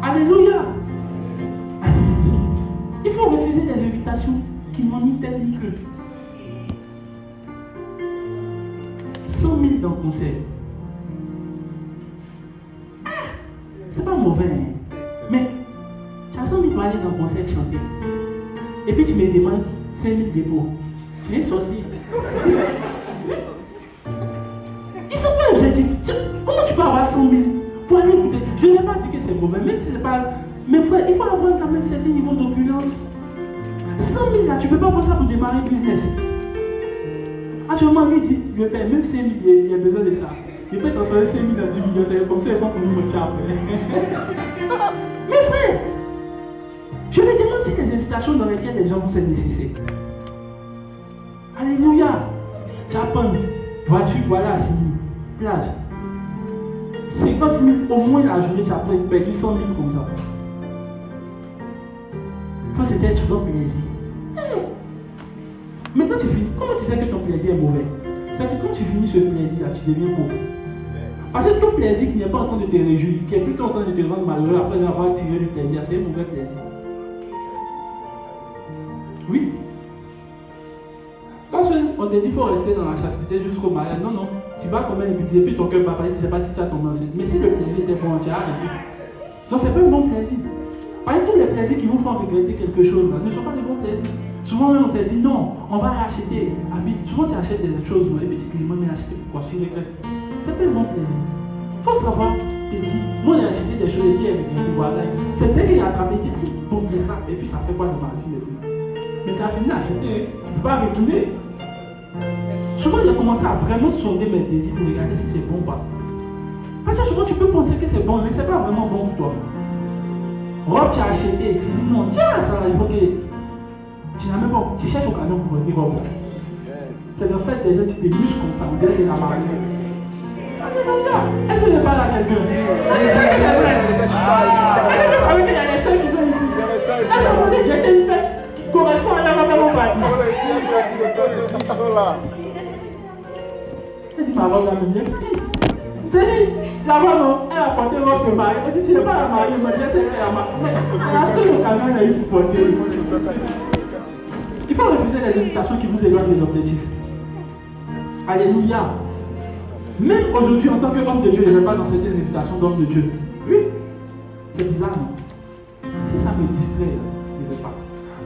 Alléluia. Il faut refuser des invitations qui n'ont ni tête ni queue. 100 000 dans le concert. C'est pas mauvais, hein? Mais tu as 100 000 pour aller dans le concert chanter. Et puis tu me demandes 5 000 dépôts. Tu es sorcier. Ils sont pas objectifs. Comment tu peux avoir 100 000 pour aller écouter? Je n'ai pas dit que c'est mauvais, même si c'est pas. Mais frère, il faut avoir quand même certain niveau d'opulence. 100 000 là, tu ne peux pas prendre ça pour démarrer un business. Actuellement, lui dit, le père, même 5 000, il a besoin de ça. Il peut transformer 5 000 dans 10 millions, c'est comme ça, il faut pour nous motiver après. Mais frère, je me demande si les invitations dans lesquelles les gens vont être nécessaires. Alléluia. Japon, voiture, voilà, assis, plage. 50 000 au moins la journée, tu as perdu 100 000 comme ça. Il faut se faire sur ton plaisir. Mais quand tu finis, comment tu sais que ton plaisir est mauvais? C'est que quand tu finis ce plaisir-là, tu deviens pauvre. Parce que ton plaisir qui n'est pas en train de te réjouir, qui est plutôt en train de te rendre malheureux après avoir tiré du plaisir, c'est un mauvais plaisir. Oui. Parce qu'on te dit qu'il faut rester dans la chastité jusqu'au mariage. Non, non. Tu vas comme un épuisé, et puis ton cœur va parler, tu ne sais pas si tu as tombé enceinte. Mais si le plaisir était bon, tu as arrêté. Donc c'est pas un bon plaisir. Par exemple, tous les plaisirs qui vous font regretter quelque chose là, ne sont pas des bons plaisirs. Souvent même on s'est dit non, on va acheter. Souvent tu achètes des choses et puis tu te demandes mais acheter pourquoi tu regrettes. C'est pas un bon plaisir. Il faut savoir, te dire, moi j'ai acheté des choses et puis avec un voilà. C'est dès qu'il a attrapé, il dit bon bien ça, et puis ça fait quoi de ma vie maintenant. Mais tu as fini d'acheter, tu ne peux pas retourner. Souvent j'ai commencé à vraiment sonder mes désirs pour regarder si c'est bon ou pas. Parce que souvent tu peux penser que c'est bon, mais c'est pas vraiment bon pour toi. Robe tu as acheté, tu dis non, tiens ça il faut que tu n'as même pas, tu cherches occasion pour revenir au bon. C'est le fait déjà tu te muscles comme ça, on dirait c'est la mariée. Alléluia. Est-ce que je parle à quelqu'un? Est-ce que c'est vrai? Est-ce que vous savez qu'il y a des soeurs qui sont ici? Est-ce que vous dites que j'ai une fête qui correspond à la même baptiste? Elle dit ma robe là me vient plus. C'est-à-dire, là-bas non, elle a porté robe de mari. Elle dit tu n'es pas la mariée, mais tu sais qu'elle a mariée. Mais c'est la seule occasion qu'elle a eu pour porter. Il faut refuser les invitations qui vous éloignent de l'objectif. Alléluia. Même aujourd'hui, en tant qu'homme de Dieu, je ne vais pas dans certaines invitations d'hommes de Dieu. Oui, c'est bizarre, non? Si ça me distrait, je ne vais pas.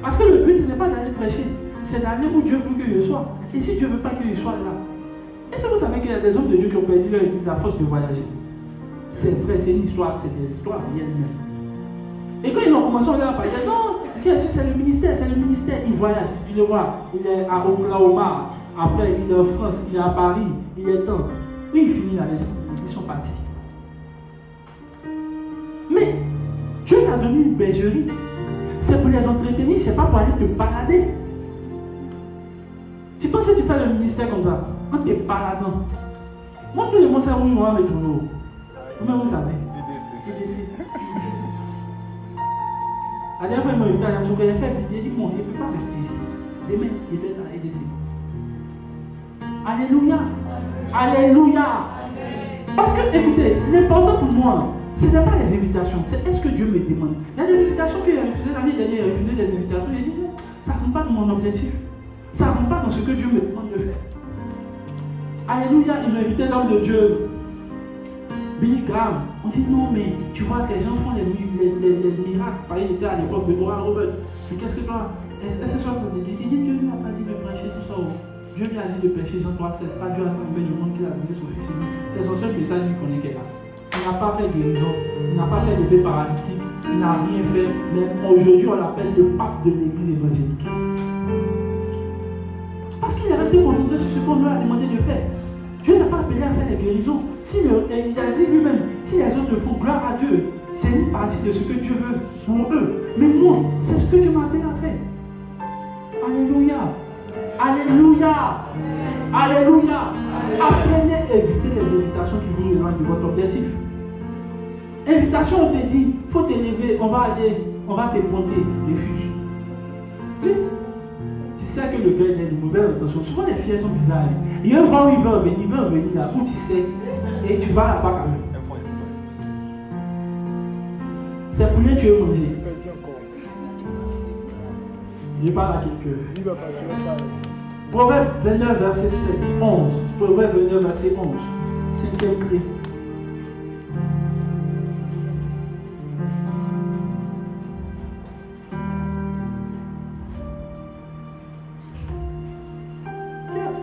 Parce que le but, ce n'est pas d'aller prêcher, c'est d'aller où Dieu veut que je sois. Et si Dieu ne veut pas que je sois là, est-ce que vous savez qu'il y a des hommes de Dieu qui ont perdu leur église à force de voyager? C'est vrai, c'est une histoire, c'est des histoires réelles même. Et quand ils ont commencé à leur parler, non, c'est le ministère, il voyage. Tu le vois, il est à Oklahoma, après il est en France, il est à Paris, il est temps. Oui, il finit là, les gens, ils sont partis. Mais Dieu t'a donné une bergerie. C'est pour les entretenir, c'est pas pour aller te balader. Tu penses que tu fais le ministère comme ça, en te baladant. Moi, tout le monde sait où ils vont mettre ton eau. Vous-même, vous savez. IDC. La dernière fois, il m'a invité à Yamsouk, il a fait vidéo, il dit bon, il ne peut pas rester ici. Demain, il doit être à IDC. Alléluia. Alléluia. Parce que, écoutez, l'important pour moi, ce n'est pas les invitations, c'est est-ce que Dieu me demande. Il y a des invitations que j'ai refusées l'année dernière, j'ai refusé des invitations, j'ai dit non, ça ne rentre pas dans mon objectif. Ça ne rentre pas dans ce que Dieu me demande de faire. Alléluia, ils ont invité l'homme de Dieu. Billy Graham, on dit non, mais tu vois que les gens font les miracles. Pareil, il était à l'époque de Oral Robert. Mais qu'est-ce que toi, est-ce que ça vous dit? Il dit Dieu ne m'a pas dit de prêcher tout ça. Dieu lui a dit de prêcher Jean 3,16. Pas Dieu a enlevé du monde qu'il a donné son fils. C'est son seul message qu'il connaît qu'elle a. Il n'a pas fait guérison, il n'a pas fait lever paralytique, il n'a rien fait. Mais aujourd'hui, on l'appelle le pape de l'église évangélique. Parce qu'il est resté concentré sur ce qu'on lui a demandé de faire. Dieu n'a pas appelé à faire des guérisons. Il a dit lui-même, si les autres le font, gloire à Dieu. C'est une partie de ce que Dieu veut pour eux. Mais moi, c'est ce que Dieu m'a appelé à faire. Alléluia. Alléluia. Alléluia. Apprenez à éviter les invitations qui vous éloignent de votre objectif. Invitation, on te dit, il faut t'élever, on va te pointer, refuse. Oui. Tu sais que le gars est de mauvaise intention. Souvent les filles sont bizarres. Il y a un vent où il veut venir là, où tu sais, et tu vas là-bas quand même. C'est pour lui que tu veux manger. Je parle à quelqu'un. Proverbe 29, verset 7, 11. Proverbe 29, verset 11. Cinquième clé.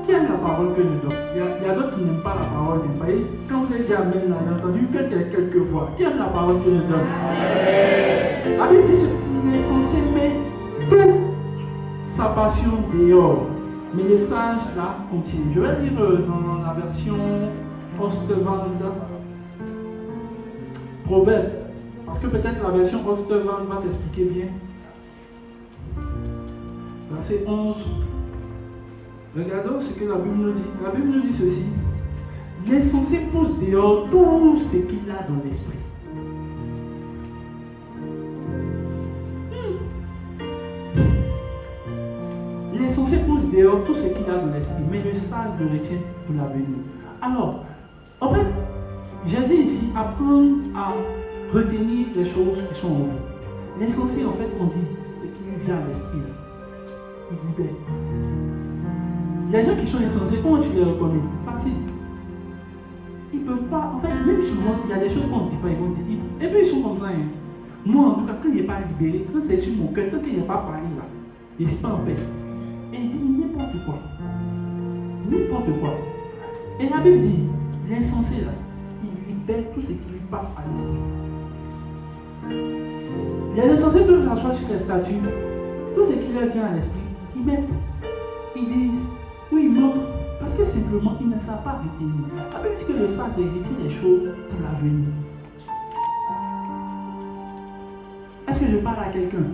Qui aime la parole que je donne? Il y a d'autres qui n'aiment pas la parole. Vous voyez, quand vous avez dit Amen, là, j'ai entendu que quelques fois. Qui aime la parole que je donne? Amen. La Bible dit qu'il est censé mettre toute sa passion dehors. Mais le sage là continue. Je vais lire dans la version Ostevanda. Proverbe. Parce que peut-être la version Ostevanda va t'expliquer bien. Verset 11. Regardons ce que la Bible nous dit. La Bible nous dit ceci. L'insensé pousse dehors tout ce qu'il a dans l'esprit. L'insensé pousse dehors tout ce qu'il a dans l'esprit, mais le sage le retient pour l'avenir. Alors, en fait, j'ai dit ici, apprendre à retenir les choses qui sont en vous. L'insensé, en fait, on dit, ce qui lui vient à l'esprit, il libère. Les gens qui sont insensés, comment tu les reconnais? Facile. Ils ne peuvent pas, en fait, même souvent, il y a des choses qu'on ne dit pas, ils vont dire. Et puis ils sont comme ça. Hein. Moi, en tout cas, quand il n'est pas libéré, quand c'est sur mon cœur, tant qu'il n'est pas parlé là, je ne suis pas en paix. Et il dit n'importe quoi. N'importe quoi. Et la Bible dit, l'insensé là, il libère tout ce qui lui passe à l'esprit. Les insensés peuvent s'asseoir sur les statues, tout ce qui leur vient à l'esprit, ils mettent, ils disent, oui, ils montrent, parce que simplement, ils ne savent pas retenir. La Bible dit que le sage retient des choses pour l'avenir. Est-ce que je parle à quelqu'un?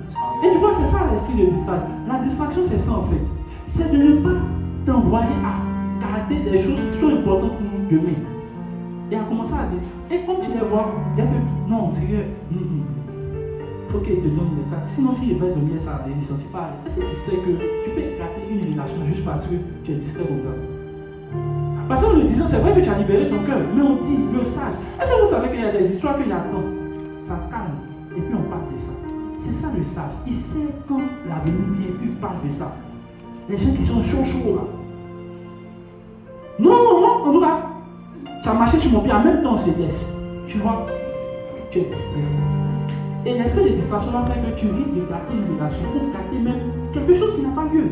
Et tu vois, c'est ça l'esprit de distraction. La distraction, c'est ça en fait. C'est de ne pas t'envoyer à garder des choses qui sont importantes pour nous demain. Et à commencer à dire, et comme tu les vois, il y a que, non, sérieux, il faut qu'il te donne des tâches. Sinon, s'il va donner ça, il ne sentit pas. Est-ce que tu sais que tu peux écarter une relation juste parce que tu es distrait comme ça? Parce qu'en le disant, c'est vrai que tu as libéré ton cœur, mais on dit, le sage. Est-ce que vous savez qu'il y a des histoires qu'il y a tant? Ça calme. Et puis on parle de ça. C'est ça le sage. Il sait quand l'avenir vient, puis il parle de ça. Les gens qui sont chauds là. Non, en tout cas, Tu as marché sur mon pied, en même temps on se laisse. Tu vois, tu es distrait. Et l'esprit de distraction va faire que tu risques de gâter une relation ou de gâter même quelque chose qui n'a pas lieu.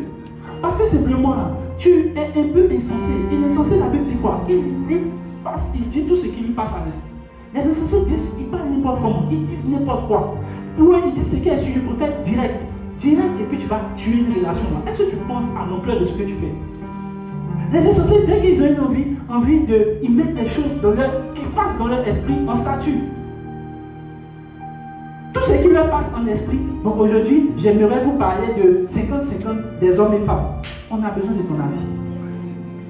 Parce que simplement là, tu es un peu insensé. Et l'insensé, la Bible dit quoi? Il dit tout ce qui lui passe à l'esprit. Les insensés disent, ils parlent n'importe comment, ils disent n'importe quoi. Pour eux, ils disent ce qui est sujet, je préfère direct. Direct, et puis tu vas tuer une relation là. Est-ce que tu penses à l'ampleur de ce que tu fais? Les insensés, dès qu'ils ont une envie de, ils mettent des choses qui passent dans leur esprit en statut. Tout ce qui leur passe en esprit. Donc aujourd'hui, j'aimerais vous parler de 50-50 des hommes et femmes. On a besoin de ton avis.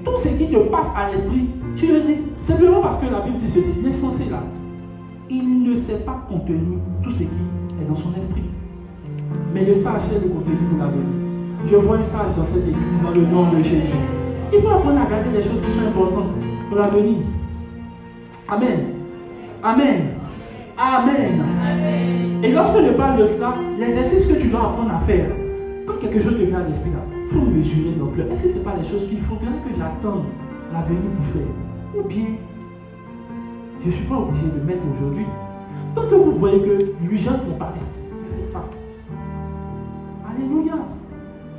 Tout ce qui te passe à l'esprit, tu le dis. Simplement parce que la Bible dit ceci. L'insensé là, il ne sait pas contenir tout ce qui est dans son esprit. Mais le sage est le contenu pour l'avenir. Je vois un sage dans cette église dans le nom de Jésus. Il faut apprendre à garder des choses qui sont importantes pour l'avenir. Amen. Amen. Amen. Et lorsque je parle de cela, l'exercice que tu dois apprendre à faire, quand quelque chose te vient à l'esprit là, il faut mesurer l'ampleur. Est-ce que ce n'est pas les choses qu'il faudrait que j'attende l'avenir pour faire? Ou bien, je ne suis pas obligé de mettre aujourd'hui. Tant que vous voyez que l'urgence n'est pas là, ne faites pas. Alléluia.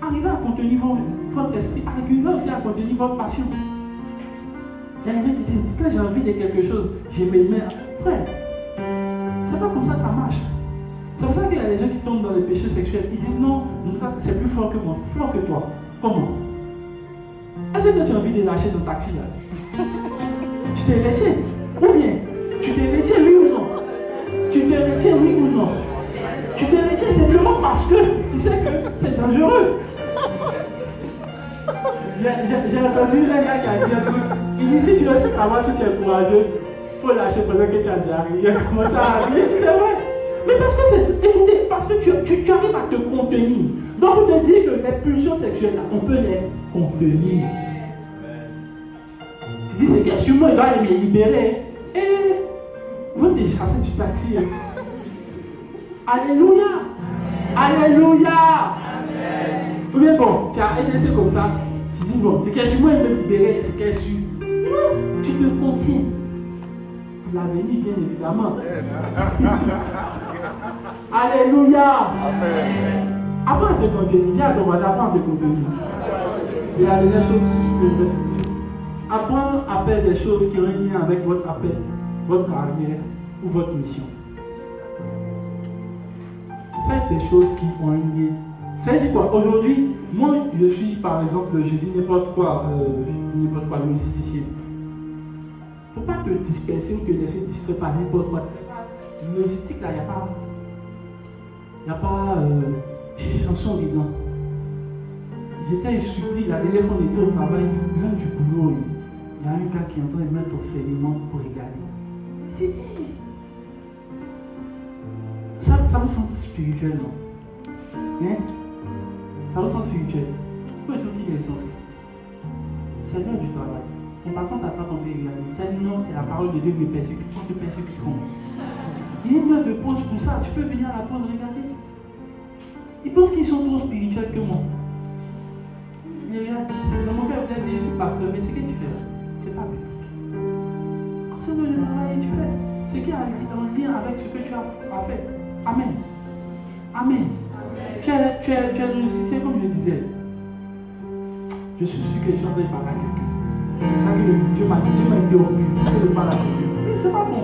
Arrivez à contenir votre esprit. Arrivez aussi à contenir votre passion. Il y a des gens qui disent, quand j'ai envie de quelque chose, je me mets. Frère, c'est pas comme ça marche. C'est pour ça qu'il y a des gens qui tombent dans les péchés sexuels. Ils disent non, c'est plus fort que moi, fort que toi. Comment? Est-ce que tu as envie de lâcher ton taxi là? Tu t'es retiens? Ou bien, tu t'es retiens oui ou non? Tu te retiens oui ou non? Tu te retiens simplement parce que tu sais que c'est dangereux. J'ai entendu un gars qui a dit un truc. Il dit si tu veux savoir si tu es courageux, il faut lâcher pendant que tu as déjà ri. Il a commencé à rire, c'est vrai. Mais parce que écoutez, parce que tu arrives à te contenir. Donc on te dit que les pulsions sexuelles, là, on peut les contenir. Tu dis c'est que sur moi, il doit les libérer. Et vous te chassez du taxi. Alléluia. Alléluia. Ou bien bon, tu as été comme ça. Tu dis bon, c'est qu'elle sur moi, il veut libérer, c'est qu'elle sur. Non, tu te contiens. Pour l'avenir, bien évidemment. Yes. Alléluia. Amen. Apprends à te contenir. Dis à ton voisin, apprends à te contenir. Et la dernière chose, je peux dire. Apprends à faire des choses qui ont un lien avec votre appel, votre carrière ou votre mission. Faites des choses qui ont un lien. C'est quoi? Aujourd'hui, moi, je suis, par exemple, je dis n'importe quoi, logisticien. Il ne faut pas te disperser ou te laisser distraire par n'importe quoi. Logistique, là, il n'y a pas chanson dedans. J'étais surpris, la dernière fois on était au travail, loin du boulot, il y a un gars qui est en train de mettre enseignement pour regarder. J'ai dit, ça vous semble spirituel, non? Hein? Ça vous semble spirituel? Pourquoi est-ce qu'il est censé? C'est l'heure du travail. Ton patron t'attrape en train de regarder. Tu as dit non, c'est la parole de Dieu qui me persécute. On te persécute comment? Il y a une heure de pause pour ça. Tu peux venir à la pause regarder. Ils pensent qu'ils sont trop spirituels que moi. Mais regarde, dans mon père peut-être dit, je suis pasteur, mais ce que tu fais là, c'est pas biblique. Quand c'est le travail, tu fais ce qui est en lien avec ce que tu as fait. Amen. Amen. Tu es logisticien comme je disais. Je suis sûr que je suis en train de parler à quelqu'un. C'est pour ça que Dieu m'a interrompu. Il faut que je parle à quelqu'un. Mais c'est pas bon.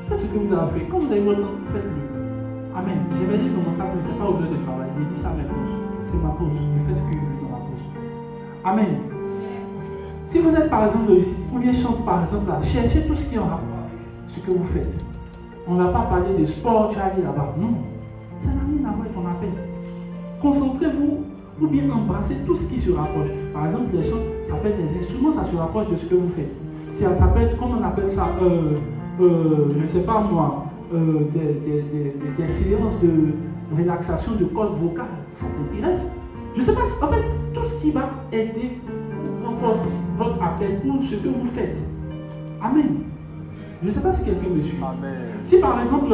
Faites ce que vous avez fait. Quand vous avez votre temps, faites-le. Amen. J'avais dit comment ça, mais ce n'est pas au lieu de travail. Je dis ça maintenant. C'est ma pause. Je fais ce que je veux dans ma pause. Amen. Si vous êtes par exemple logistique, ou bien chante par exemple là, cherchez tout ce qui est en rapport avec ce que vous faites. On ne va pas parler de sport, tu vas aller là-bas. Non. Ça n'a rien à voir avec ton appel. Concentrez-vous ou bien embrassez tout ce qui se rapproche. Par exemple, les chants, ça peut être des instruments, ça se rapproche de ce que vous faites. Ça peut être, comment on appelle ça, je ne sais pas moi, des séances de relaxation de cordes vocales. Ça t'intéresse? Je ne sais pas, en fait, tout ce qui va aider ou renforcer votre appel ou ce que vous faites. Amen. Je ne sais pas si quelqu'un me suit. Amen. Si par exemple,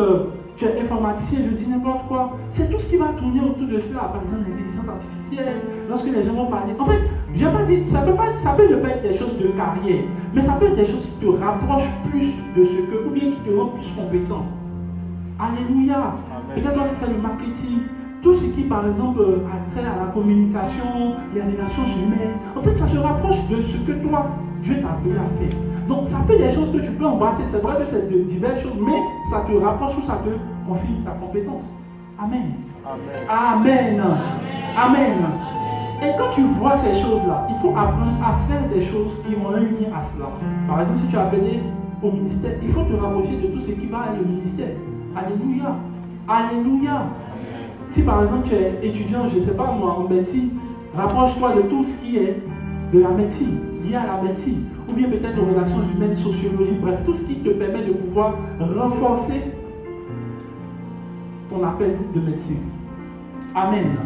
tu es informaticien, je dis n'importe quoi. C'est tout ce qui va tourner autour de cela. Par exemple, l'intelligence artificielle, lorsque les gens vont parler. En fait, je n'ai pas dit, ça peut ne pas être des choses de carrière, mais ça peut être des choses qui te rapprochent plus de ce que, ou bien qui te rendent plus compétent. Alléluia. Peut-être toi qui fais le marketing, tout ce qui, par exemple, a trait à la communication, les relations humaines. En fait, ça se rapproche de ce que toi, Dieu t'a appelé à faire. Donc, ça peut être des choses que tu peux embrasser. C'est vrai que c'est de diverses choses, mais ça te rapproche ou ça te confirme ta compétence. Amen. Amen. Amen. Amen. Et quand tu vois ces choses-là, il faut apprendre à faire des choses qui ont un lien à cela. Par exemple, si tu es appelé au ministère, il faut te rapprocher de tout ce qui va avec le ministère. Alléluia. Alléluia. Si par exemple tu es étudiant, je ne sais pas moi, en médecine, rapproche-toi de tout ce qui est de la médecine, lié à la médecine, ou bien peut-être aux relations humaines, sociologie, bref, tout ce qui te permet de pouvoir renforcer ton appel de médecine. Amen.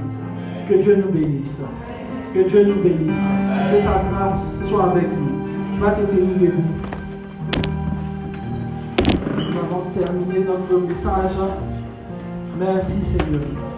Que Dieu nous bénisse. Que Dieu nous bénisse. Que sa grâce soit avec nous. Tu vas te tenir debout. Nous avons terminé notre message. Merci Seigneur.